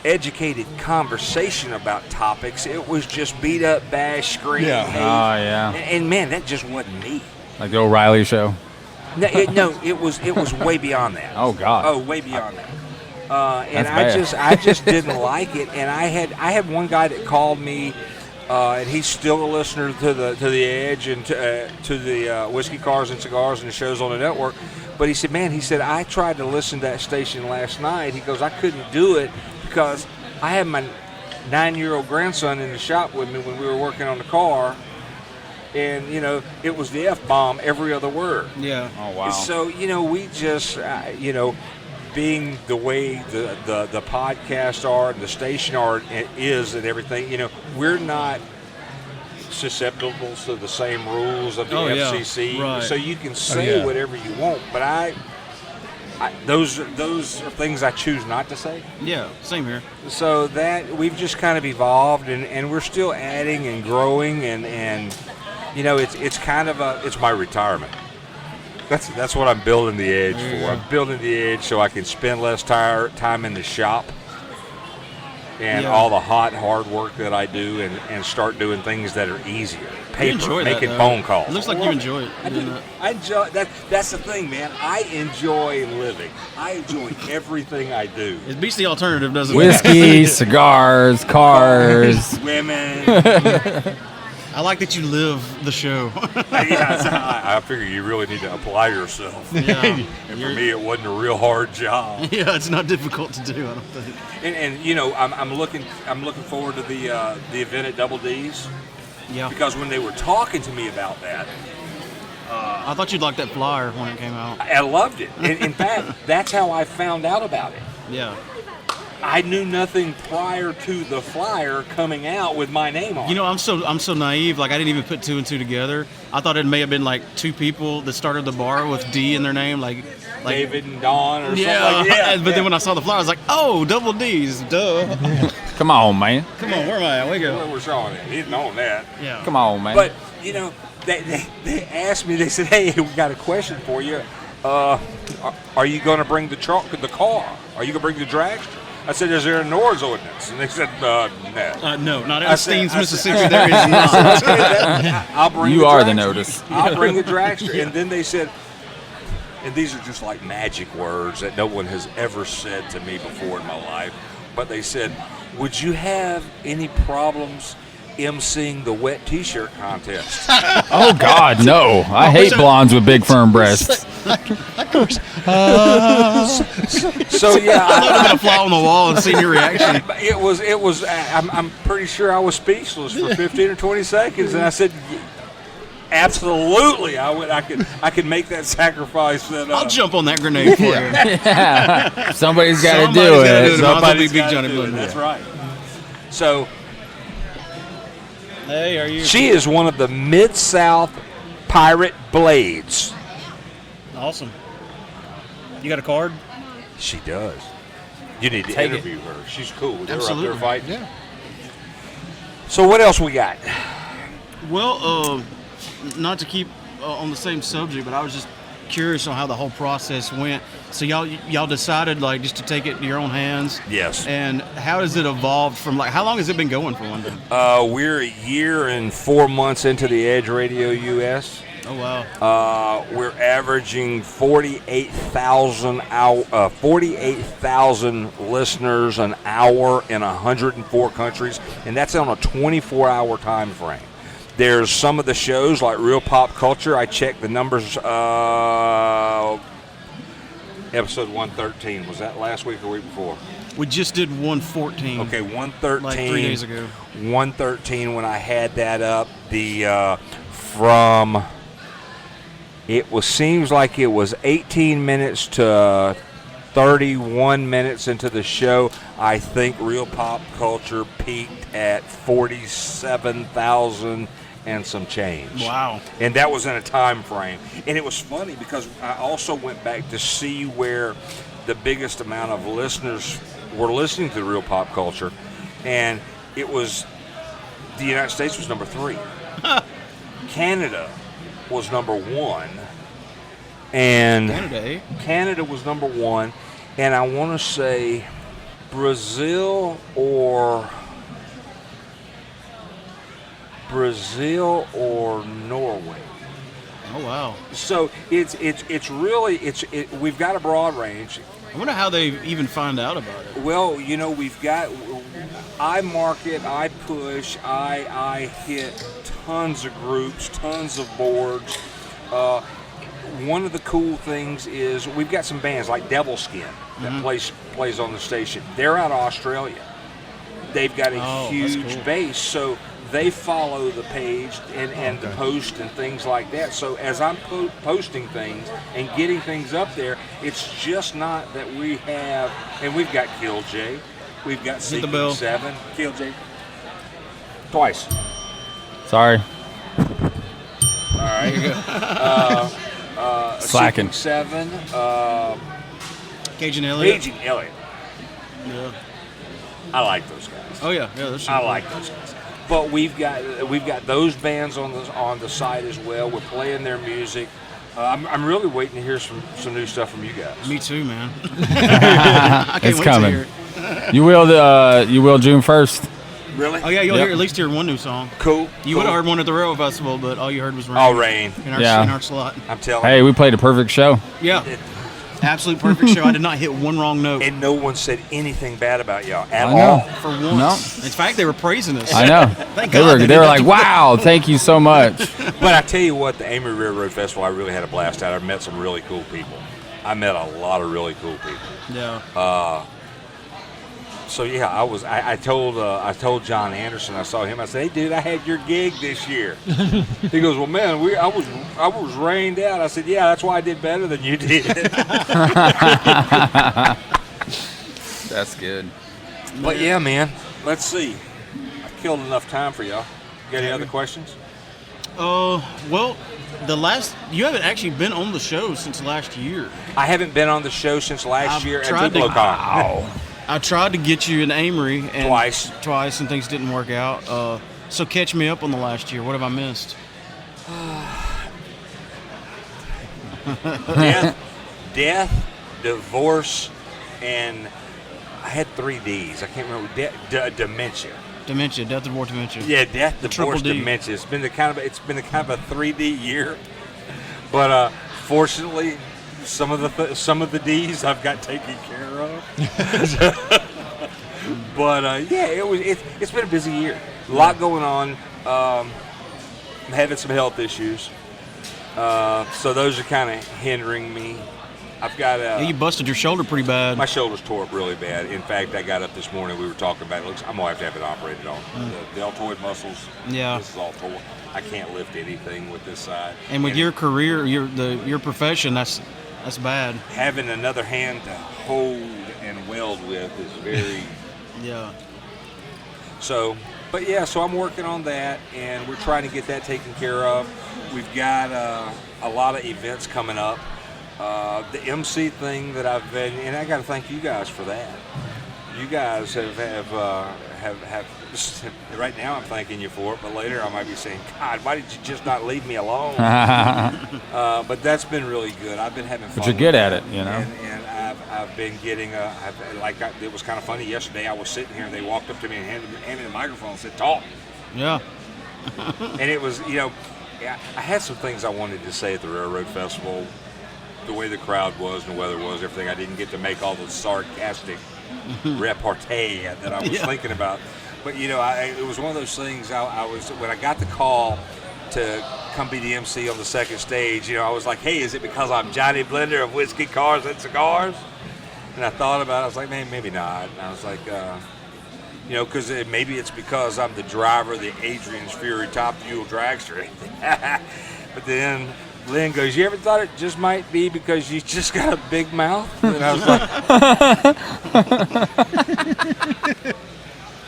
S8: educated conversation about topics. It was just beat up, bash, scream, hate.
S12: Oh yeah.
S8: And man, that just wasn't me.
S12: Like the O'Reilly show.
S8: No, it was way beyond that.
S12: Oh God.
S8: Oh, way beyond that. And
S12: That's
S8: I just didn't like it. And I had one guy that called me, and he's still a listener to the Edge and to the Whiskey, Cars, and Cigars and the shows on the network. But he said, "Man," he said, "I tried to listen to that station last night." He goes, "I couldn't do it because I had my 9-year-old grandson in the shop with me when we were working on the car." And, it was the F-bomb every other word.
S2: Yeah.
S12: Oh, wow.
S8: So, we just, being the way the podcast are and the station is and everything, we're not susceptible to the same rules of the FCC.
S2: Yeah. Right.
S8: So you can say whatever you want, but those are things I choose not to say.
S2: Yeah, same here.
S8: So that we've just kind of evolved, and we're still adding and growing, and it's kind of it's my retirement. That's what I'm building the Edge for. I'm building the Edge so I can spend less time in the shop and all the hard work that I do, and start doing things that are easier. Paper, making phone calls.
S2: It looks like you enjoy it.
S8: I enjoy that. That's the thing, man. I enjoy living. I enjoy everything I do.
S2: It beats the alternative, doesn't it?
S12: Whiskey, cigars, cars,
S8: women.
S2: I like that you live the show.
S8: I figure you really need to apply yourself.
S2: Yeah.
S8: And for me, it wasn't a real hard job.
S2: Yeah, it's not difficult to do, I don't think.
S8: And you know, I'm looking forward to the event at Double D's.
S2: Yeah.
S8: Because when they were talking to me about that,
S2: I thought you'd like that flyer when it came out.
S8: I loved it. In fact, that's how I found out about it.
S2: Yeah.
S8: I knew nothing prior to the flyer coming out with my name on it.
S2: You know, I'm so naive. Like, I didn't even put two and two together. I thought it may have been like two people that started the bar with D in their name, like
S8: David and Don or something
S2: yeah.
S8: like that.
S2: But then when I saw the flyer, I was like, oh, Double D's, duh.
S12: Come on, man.
S2: Come on, where am I at? Where you go?
S8: We're showing it. He didn't own that.
S2: Yeah.
S12: Come on, man.
S8: But, you know, they asked me, they said, hey, we got a question for you. Are you going to bring the car? Are you going to bring the dragster? I said, is there a noise ordinance? And they said, no.
S2: No, not in Steens, Mississippi. There is not.
S8: I'll bring
S12: you are the notice.
S8: I'll bring the dragster. And then they said, and these are just like magic words that no one has ever said to me before in my life, but they said, would you have any problems emceeing the wet T-shirt contest?
S12: Oh, God, no. I hate blondes with big, firm breasts.
S8: So yeah,
S2: I would have been a fly on the wall and seen your reaction.
S8: It was. I'm pretty sure I was speechless for 15 or 20 seconds, and I said, "Absolutely, I could make that sacrifice."
S2: I'll jump on that grenade for you.
S12: Yeah. Somebody's got to do it.
S2: Somebody's got to do it.
S8: That's right. So,
S2: hey, are you?
S8: She is one of the Mid-South Pirate Blades.
S2: Awesome. You got a card?
S8: She does. You need to interview her. She's cool. They're
S2: Absolutely.
S8: up there fighting.
S2: Yeah.
S8: So what else we got?
S2: Well, not to keep on the same subject, but I was just curious on how the whole process went. So y'all decided like just to take it in your own hands.
S8: Yes.
S2: And how has it evolved from like how long has it been going for one thing?
S8: We're a year and 4 months into the Edge Radio US.
S2: Oh wow.
S8: We're averaging 48,000 listeners an hour in 104 countries, and that's on a 24-hour time frame. There's some of the shows like Real Pop Culture. I checked the numbers. Episode 113, was that last week or week before?
S2: We just did 114.
S8: Okay, 113.
S2: Like 3 days ago.
S8: 113 when I had that up. From it seems like it was 18 minutes to 31 minutes into the show. I think Real Pop Culture peaked at 47,000 and some change.
S2: Wow.
S8: And that was in a time frame. And it was funny because I also went back to see where the biggest amount of listeners were listening to Real Pop Culture. And it was the United States was number 3. Canada was number 1. And Canada was number 1. And I want to say Brazil or Norway.
S2: Oh wow!
S8: So it's really we've got a broad range.
S2: I wonder how they even find out about it.
S8: Well, you know, I market, I push, I hit tons of groups, tons of boards. One of the cool things is we've got some bands like Devil Skin that plays on the station. They're out of Australia. They've got a huge base, so they follow the page and the post and things like that. So as I'm posting things and getting things up there, it's just not that we have, and we've got Kill J, we've got Seeking 7, Kill J, twice.
S12: Sorry.
S8: All right.
S12: Slacking.
S8: Seeking 7.
S2: Cajun Elliott.
S8: Yeah. I like those guys.
S2: Oh yeah, those
S8: I like those guys. But we've got those bands on the site as well. We're playing their music. I'm really waiting to hear some new stuff from you guys.
S2: Me too, man.
S12: It's coming. You will June 1st.
S8: Really?
S2: Oh yeah, you'll hear at least hear one new song.
S8: Cool.
S2: You would have heard one at the Railroad Festival, but all you heard was rain.
S8: Oh, rain.
S2: In our slot.
S8: I'm telling
S12: you. Hey, we played a perfect show.
S2: Yeah. Absolute perfect show. I did not hit one wrong note.
S8: And no one said anything bad about y'all at
S12: I know.
S8: all.
S2: For once. In fact, they were praising us.
S12: I know.
S2: Thank
S12: They
S2: God
S12: were
S2: didn't
S12: like,
S2: do
S12: wow, thank you so much.
S8: But I tell you what, the Amory Railroad Festival, I really had a blast at. I met some really cool people. I met a lot of really cool people.
S2: Yeah.
S8: So yeah, I told John Anderson. I saw him. I said, "Hey, dude, I had your gig this year." He goes, "Well, man, I was rained out." I said, "Yeah, that's why I did better than you did."
S12: That's good.
S8: But yeah, man. Let's see. I've killed enough time for y'all. Got any other questions?
S2: Well, you haven't actually been on the show since last year.
S8: I haven't been on the show since last year at Tupelo Con.
S2: Wow. I tried to get you in Amory and
S8: twice,
S2: and things didn't work out. So catch me up on the last year. What have I missed?
S8: Death, divorce, and I had 3 Ds. I can't remember. Dementia.
S2: Dementia, death, divorce, dementia.
S8: Yeah, death, divorce, dementia. It's been the kind of a 3D year, but fortunately, some of the D's I've got taken care of. But yeah, it's been a busy year. A lot going on. I'm having some health issues, so those are kind of hindering me. I've got
S2: you busted your shoulder pretty bad.
S8: My shoulder's tore up really bad. In fact, I got up this morning. We were talking about it. I'm gonna have it operated on. The deltoid muscles.
S2: Yeah.
S8: This is all tore. I can't lift anything with this side.
S2: And with your career, your profession, that's bad.
S8: Having another hand to hold and weld with is very.
S2: Yeah.
S8: So I'm working on that, and we're trying to get that taken care of. We've got a lot of events coming up. The MC thing that I've been, and I got to thank you guys for that. You guys have right now I'm thanking you for it, but later I might be saying, God, why did you just not leave me alone? But that's been really good. I've been having fun.
S12: But you're good at it, you know.
S8: And I've been getting it was kind of funny yesterday. I was sitting here and they walked up to me and handed me the microphone and said, "Talk."
S2: Yeah.
S8: And it was, I had some things I wanted to say at the Railroad Festival. The way the crowd was and the weather was, everything. I didn't get to make all the sarcastic repartee that I was thinking about. But, it was one of those things when I got the call to come be the MC on the second stage, I was like, hey, is it because I'm Johnny Blender of Whiskey, Cars, and Cigars? And I thought about it. I was like, man, maybe not. And I was like, because maybe it's because I'm the driver of the Adrian's Fury Top Fuel Dragster. But then Lynn goes, you ever thought it just might be because you just got a big mouth? And I was like...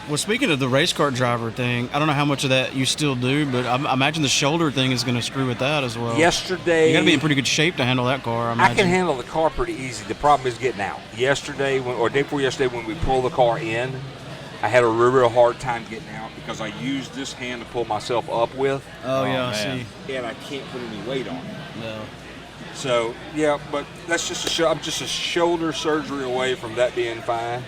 S2: Well, speaking of the race car driver thing, I don't know how much of that you still do, but I imagine the shoulder thing is going to screw with that as well.
S8: Yesterday...
S2: You got to be in pretty good shape to handle that car, I imagine.
S8: I can handle the car pretty easy. The problem is getting out. Yesterday, or day before yesterday, when we pulled the car in, I had a real hard time getting out because I used this hand to pull myself up with.
S2: Oh yeah, I see.
S8: And I can't put any weight on it.
S2: No.
S8: So, yeah, but that's just I'm just a shoulder surgery away from that being fine.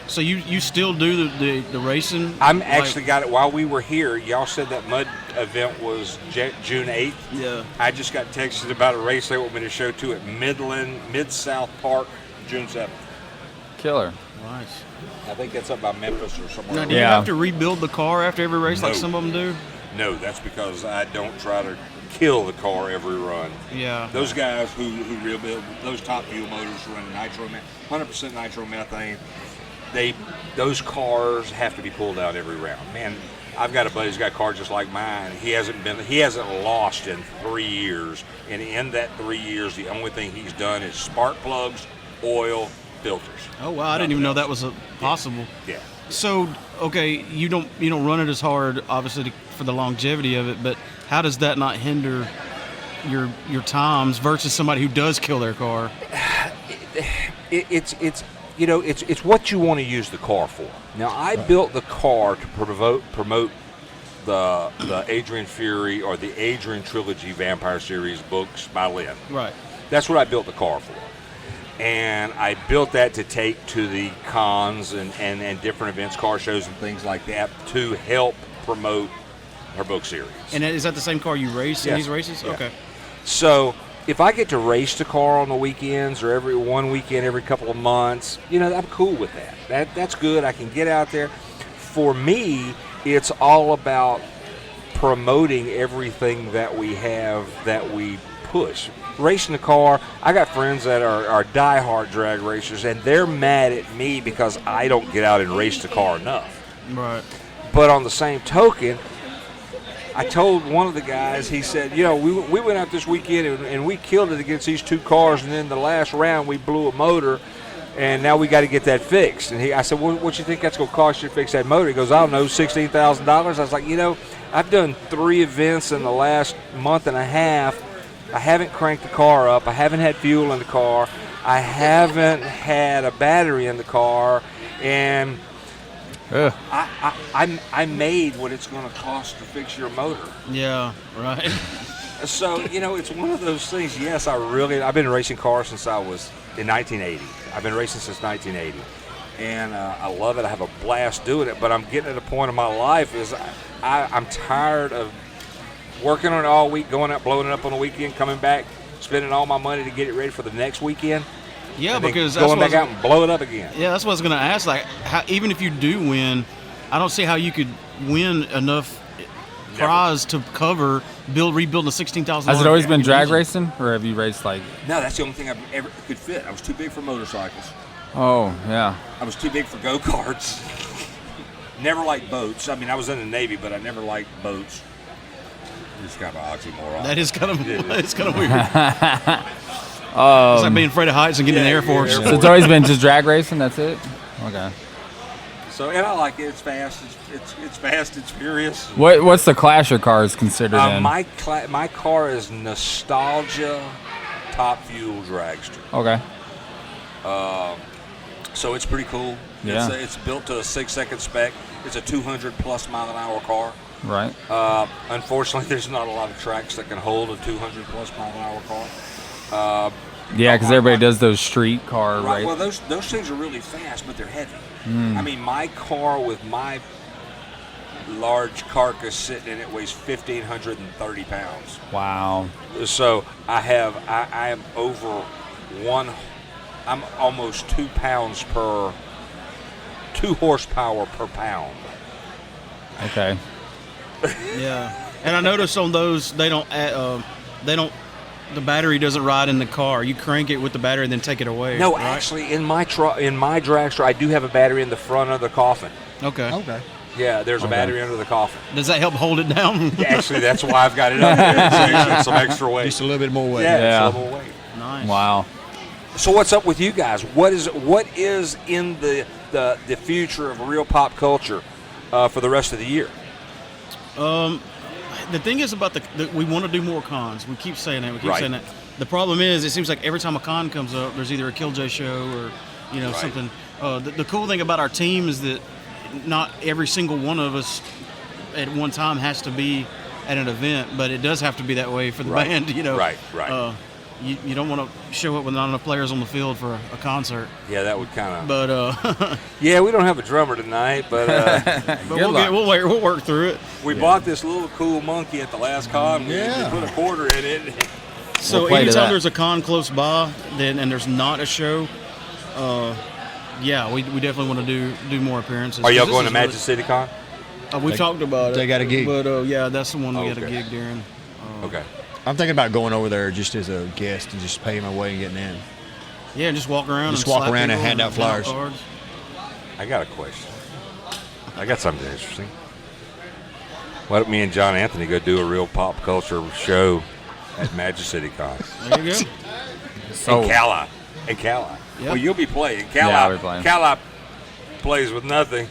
S2: So you still do the racing?
S8: I'm actually got it while we were here. Y'all said that mud event was June 8th.
S2: Yeah.
S8: I just got texted about a race they want me to show to at Mid-South Park, June 7th.
S12: Killer.
S2: Nice.
S8: I think that's up by Memphis or somewhere.
S2: Now, do you have to rebuild the car after every race like some of them do?
S8: No, that's because I don't try to kill the car every run.
S2: Yeah.
S8: Those guys who rebuild those top fuel motors run 100% nitromethane. Those cars have to be pulled out every round. Man, I've got a buddy who's got a car just like mine. He hasn't lost in 3 years, and in that 3 years, the only thing he's done is spark plugs, oil, filters.
S2: Oh wow, I didn't even know that was possible.
S8: Yeah.
S2: So okay, you don't run it as hard, obviously, for the longevity of it, but how does that not hinder your times versus somebody who does kill their car?
S8: It's what you want to use the car for. Now, I built the car to promote the Adrian Fury or the Adrian Trilogy Vampire Series books by Lynn.
S2: Right.
S8: That's what I built the car for. And I built that to take to the cons and different events, car shows and things like that to help promote her book series.
S2: And is that the same car you race in these races?
S8: Yeah.
S2: Okay.
S8: So if I get to race the car on the weekends or every one weekend every couple of months, I'm cool with that. That's good. I can get out there. For me, it's all about promoting everything that we have that we push. Racing the car, I got friends that are diehard drag racers, and they're mad at me because I don't get out and race the car enough.
S2: Right.
S8: But on the same token, I told one of the guys, he said, we went out this weekend and we killed it against these two cars, and then the last round we blew a motor, and now we got to get that fixed. And I said, what you think that's going to cost you to fix that motor? He goes, I don't know, $16,000. I was like, I've done 3 events in the last month and a half. I haven't cranked the car up. I haven't had fuel in the car. I haven't had a battery in the car. And I made what it's going to cost to fix your motor.
S2: Yeah, right.
S8: So, it's one of those things. Yes, I've been racing cars since I was in 1980. I've been racing since 1980. And I love it. I have a blast doing it. But I'm getting at a point in my life is I'm tired of working on it all week, going out, blowing it up on the weekend, coming back, spending all my money to get it ready for the next weekend.
S2: Yeah, because
S8: going back out and blow it up again.
S2: Yeah, that's what I was going to ask. Like, even if you do win, I don't see how you could win enough prize to cover rebuilding a $16,000.
S12: Has it always been drag racing, or have you raced like?
S8: No, that's the only thing I've ever could fit. I was too big for motorcycles.
S12: Oh yeah.
S8: I was too big for go-karts. Never liked boats. I mean, I was in the Navy, but I never liked boats. It's kind of an oxymoron.
S2: That is kind of it's kind of weird. It's like being afraid of heights and getting in the Air Force.
S12: So it's always been just drag racing. That's it. Okay.
S8: So and I like it. It's fast. It's fast. It's furious.
S12: What's the class your car is considered in?
S8: My car is Nostalgia Top Fuel Dragster.
S12: Okay.
S8: So it's pretty cool.
S12: Yeah.
S8: It's built to a 6-second spec. It's a 200+ mile an hour car.
S12: Right.
S8: Unfortunately, there's not a lot of tracks that can hold a 200+ mile an hour car.
S12: Yeah, because everybody does those street car
S8: right.
S12: races.
S8: Well, those things are really fast, but they're heavy.
S12: Mm.
S8: I mean, my car with my large carcass sitting in it weighs 1,530 pounds.
S12: Wow.
S8: So I am over I'm almost 2 pounds 2 horsepower per pound.
S12: Okay.
S2: Yeah, and I noticed on those the battery doesn't ride in the car. You crank it with the battery and then take it away.
S8: No,
S2: right?
S8: actually, in my dragster, I do have a battery in the front of the coffin.
S2: Okay.
S8: Yeah, there's a battery under the coffin.
S2: Does that help hold it down?
S8: Yeah, actually, that's why I've got it up there. Some extra weight.
S10: Just a little bit more weight.
S8: Yeah. It's a little more weight.
S2: Nice.
S12: Wow.
S8: So what's up with you guys? What is in the future of real pop culture for the rest of the year?
S2: The thing is about we want to do more cons. We keep saying that.
S8: Right.
S2: Saying that. The problem is, it seems like every time a con comes up, there's either a Killjoy show or
S8: Right.
S2: something. The cool thing about our team is that not every single one of us at one time has to be at an event, but it does have to be that way for the band.
S8: Right.
S2: You don't want to show up with not enough players on the field for a concert.
S8: Yeah, that would kind of.
S2: But
S8: yeah, we don't have a drummer tonight, but
S2: we'll work through it.
S8: We bought this little cool monkey at the last con. We put a quarter in it.
S2: So anytime there's a con close by, and there's not a show, we definitely want to do more appearances.
S8: Are y'all going to Magic City Con?
S2: We talked about it.
S10: They got a gig.
S2: But that's the one we got a gig during.
S8: Okay.
S10: I'm thinking about going over there just as a guest and just paying my way and getting in.
S2: Yeah, just walk around.
S10: Just walk around and hand out flyers.
S8: I got a question. I got something interesting. Why don't me and John Anthony go do a real pop culture show at Magic City Con?
S2: There you go.
S8: In Cali.
S2: Yep.
S8: Well, you'll be playing.
S12: I'll be playing.
S8: Cali plays with nothing.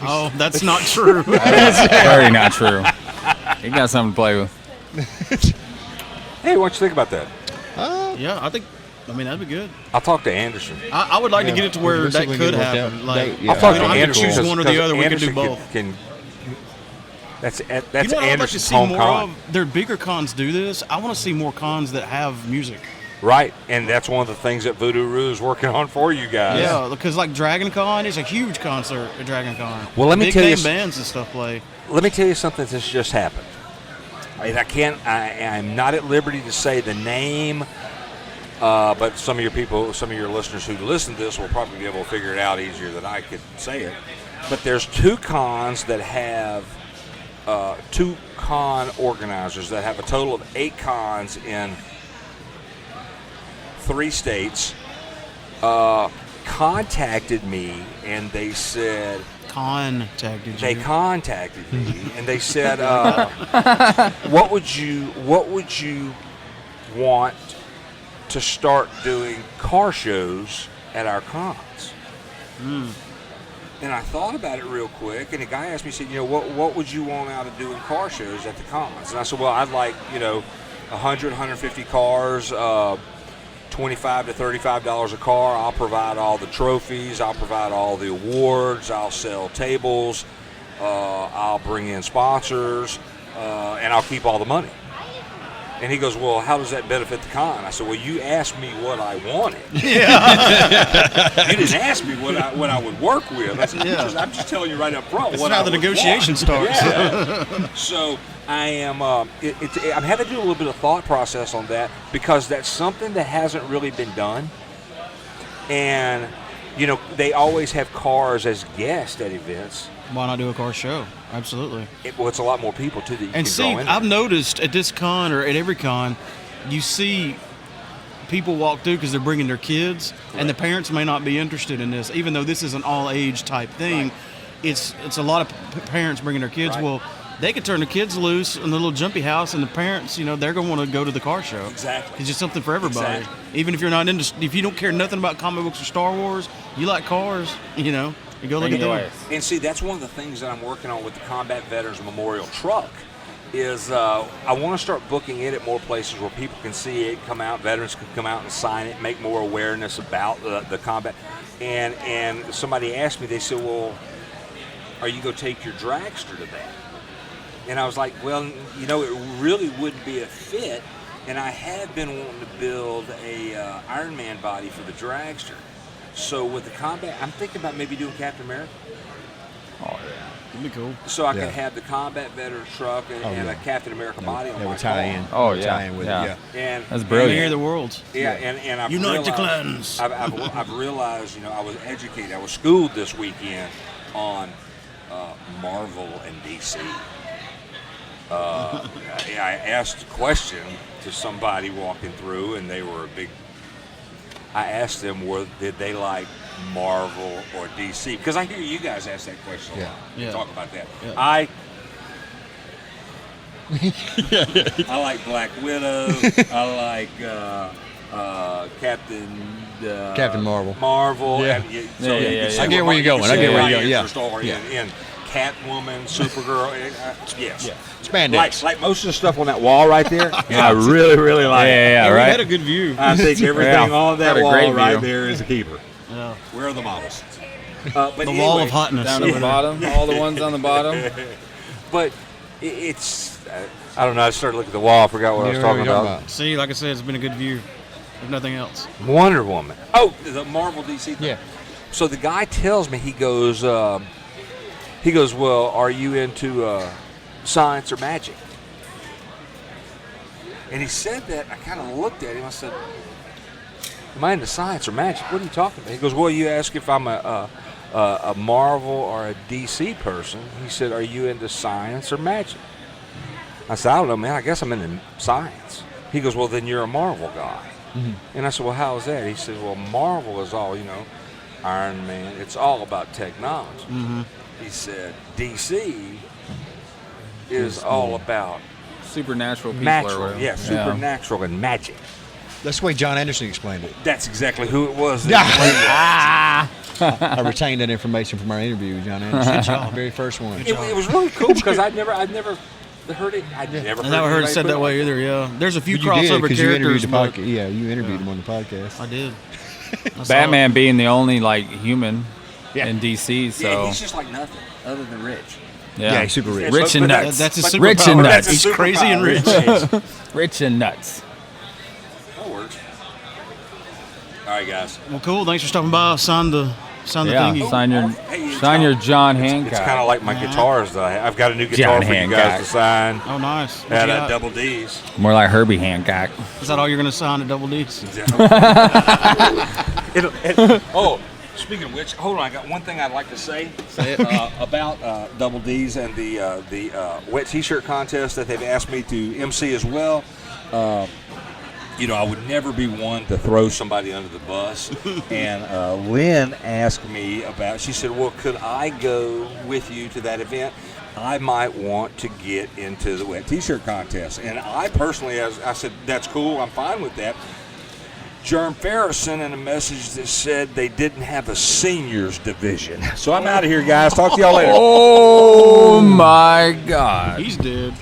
S2: Oh, that's not true.
S12: Very not true. You got something to play with.
S8: Hey, what you think about that?
S2: Yeah, I mean, that'd be good.
S8: I'll talk to Anderson.
S2: I would like to get it to where that could happen.
S8: I'll talk to Anderson.
S2: Choose one or the other. We can do both.
S8: That's
S2: You know what I'd like to
S8: Anderson's
S2: see
S8: home
S2: more
S8: con.
S2: of? Their bigger cons do this. I want to see more cons that have music.
S8: Right, and that's one of the things that Voodoo Roo is working on for you guys.
S2: Yeah, because like Dragon Con is a huge concert at Dragon Con.
S8: Well, let me
S2: Big
S8: tell you,
S2: name bands and stuff play.
S8: Let me tell you something that's just happened. And I'm not at liberty to say the name, but some of your listeners who listen to this will probably be able to figure it out easier than I could say it. But there's 2 cons that have 2 con organizers that have a total of 8 cons in 3 states. Contacted me and they said
S2: They
S8: contacted me and they said, what would you want to start doing car shows at our cons? And I thought about it real quick, and the guy asked me, he said, what would you want out of doing car shows at the cons? And I said, well, I'd like, 100, 150 cars, $25 to $35 a car. I'll provide all the trophies. I'll provide all the awards. I'll sell tables. I'll bring in sponsors, and I'll keep all the money. And he goes, well, how does that benefit the con? I said, well, you asked me what I wanted. Yeah. You didn't ask me what I would work with. I said, I'm just telling you right up front
S2: That's
S8: what
S2: how
S8: I
S2: the
S8: would
S2: negotiation
S8: want.
S2: starts.
S8: Yeah. So I am. I'm having to do a little bit of thought process on that because that's something that hasn't really been done. And they always have cars as guests at events.
S2: Why not do a car show? Absolutely.
S8: It's a lot more people too that you can
S2: see,
S8: go in.
S2: I've noticed at this con or at every con, you see people walk through because they're bringing their kids, and the parents may not be interested in this, even though this is an all-age type thing. Right. It's a lot of parents bringing their kids. Right. Well, they could turn the kids loose in the little jumpy house, and the parents, they're going to want to go to the car show.
S8: Exactly.
S2: It's just something for everybody.
S8: Exactly.
S2: Even if you're not into, if you don't care nothing about comic books or Star Wars, you like cars, you go look at them.
S8: And see, that's one of the things that I'm working on with the Combat Veterans Memorial Truck is I want to start booking it at more places where people can see it, come out, veterans can come out and sign it, make more awareness about the combat. And somebody asked me, they said, well, are you going to take your dragster to that? And I was like, well, it really wouldn't be a fit. And I have been wanting to build a Iron Man body for the dragster. So with the combat, I'm thinking about maybe doing Captain America.
S2: Oh, yeah. That'd be cool.
S8: So I could have the combat veteran truck and a Captain America body on my
S10: tie
S8: car.
S10: in.
S12: Oh, yeah.
S10: Tie in with it,
S8: And
S12: that's brilliant.
S2: Near the worlds.
S8: Yeah, and I've
S2: Unite the
S8: realized,
S2: clans.
S8: I've realized, I was educated. I was schooled this weekend on Marvel and DC. I asked a question to somebody walking through, and they were I asked them, did they like Marvel or DC? Because I hear you guys ask that question a lot.
S2: Yeah.
S8: Talk about that.
S2: Yeah.
S8: I like Black Widow. I like
S10: Captain Marvel.
S8: Yeah.
S10: I get where you're going.
S8: In Catwoman, Supergirl. Yes.
S10: Yeah. Spandex.
S8: Like most of the stuff on that wall right there. I really, really like it.
S2: Yeah,
S12: right.
S2: We had a good view.
S8: I think everything on that wall right there is a keeper.
S2: Yeah.
S8: Where are the models?
S2: But the wall of hotness.
S12: Down at the bottom. All the ones on the bottom.
S8: But it's, I don't know. I started looking at the wall. I forgot what I was talking about.
S2: See, like I said, it's been a good view. If nothing else.
S8: Wonder Woman. Oh, the Marvel DC thing.
S10: Yeah.
S8: So the guy tells me, he goes, well, are you into science or magic? And he said that. I kind of looked at him. I said, am I into science or magic? What are you talking about? He goes, well, you ask if I'm a Marvel or a DC person. He said, are you into science or magic? I said, I don't know, man. I guess I'm into science. He goes, well, then you're a Marvel guy. Mm-hmm. And I said, well, how is that? He said, well, Marvel is all, Iron Man. It's all about technology.
S2: Mm-hmm.
S8: He said, DC is all about
S12: supernatural people.
S8: Natural, supernatural and magic.
S10: That's the way John Anderson explained it.
S8: That's exactly who it was.
S10: I retained that information from our interview with John Anderson. The very first one.
S8: It was really cool because I'd never heard it. I'd never
S2: heard it said that way either. Yeah, there's a few crossover characters.
S10: You interviewed him on the podcast.
S2: I did.
S12: Batman being the only human in DC, so
S8: yeah, he's just like nothing other than rich.
S12: Yeah,
S10: he's super rich.
S12: Rich and nuts.
S2: That's his superpower.
S12: Rich and nuts.
S2: He's crazy and rich.
S12: Rich and nuts.
S8: That works. All right, guys.
S2: Well, cool. Thanks for stopping by. Sign the sign the
S12: Yeah,
S2: thingy.
S12: sign your John Hancock.
S8: It's kind of like my guitars that I've got a new guitar
S12: John
S8: for you guys
S12: Hancock.
S8: to sign.
S2: Oh, nice. What
S8: At
S2: you got?
S8: Double D's.
S12: More like Herbie Hancock.
S2: Is that all you're going to sign at Double D's?
S8: Oh, speaking of which, hold on. I got one thing I'd like to say about Double D's and the wet T-shirt contest that they've asked me to MC as well. You know, I would never be one to throw somebody under the bus. And Lynn asked me about, she said, well, could I go with you to that event? I might want to get into the wet T-shirt contest. And I personally, as I said, that's cool. I'm fine with that. Jerm Ferris sent in a message that said they didn't have a seniors division. So I'm out of here, guys. Talk to y'all later.
S12: Oh, my God.
S2: He's dead.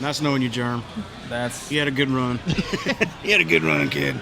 S2: Nice knowing you, Germ.
S12: That's.
S2: He had a good run. He had a good run, kid.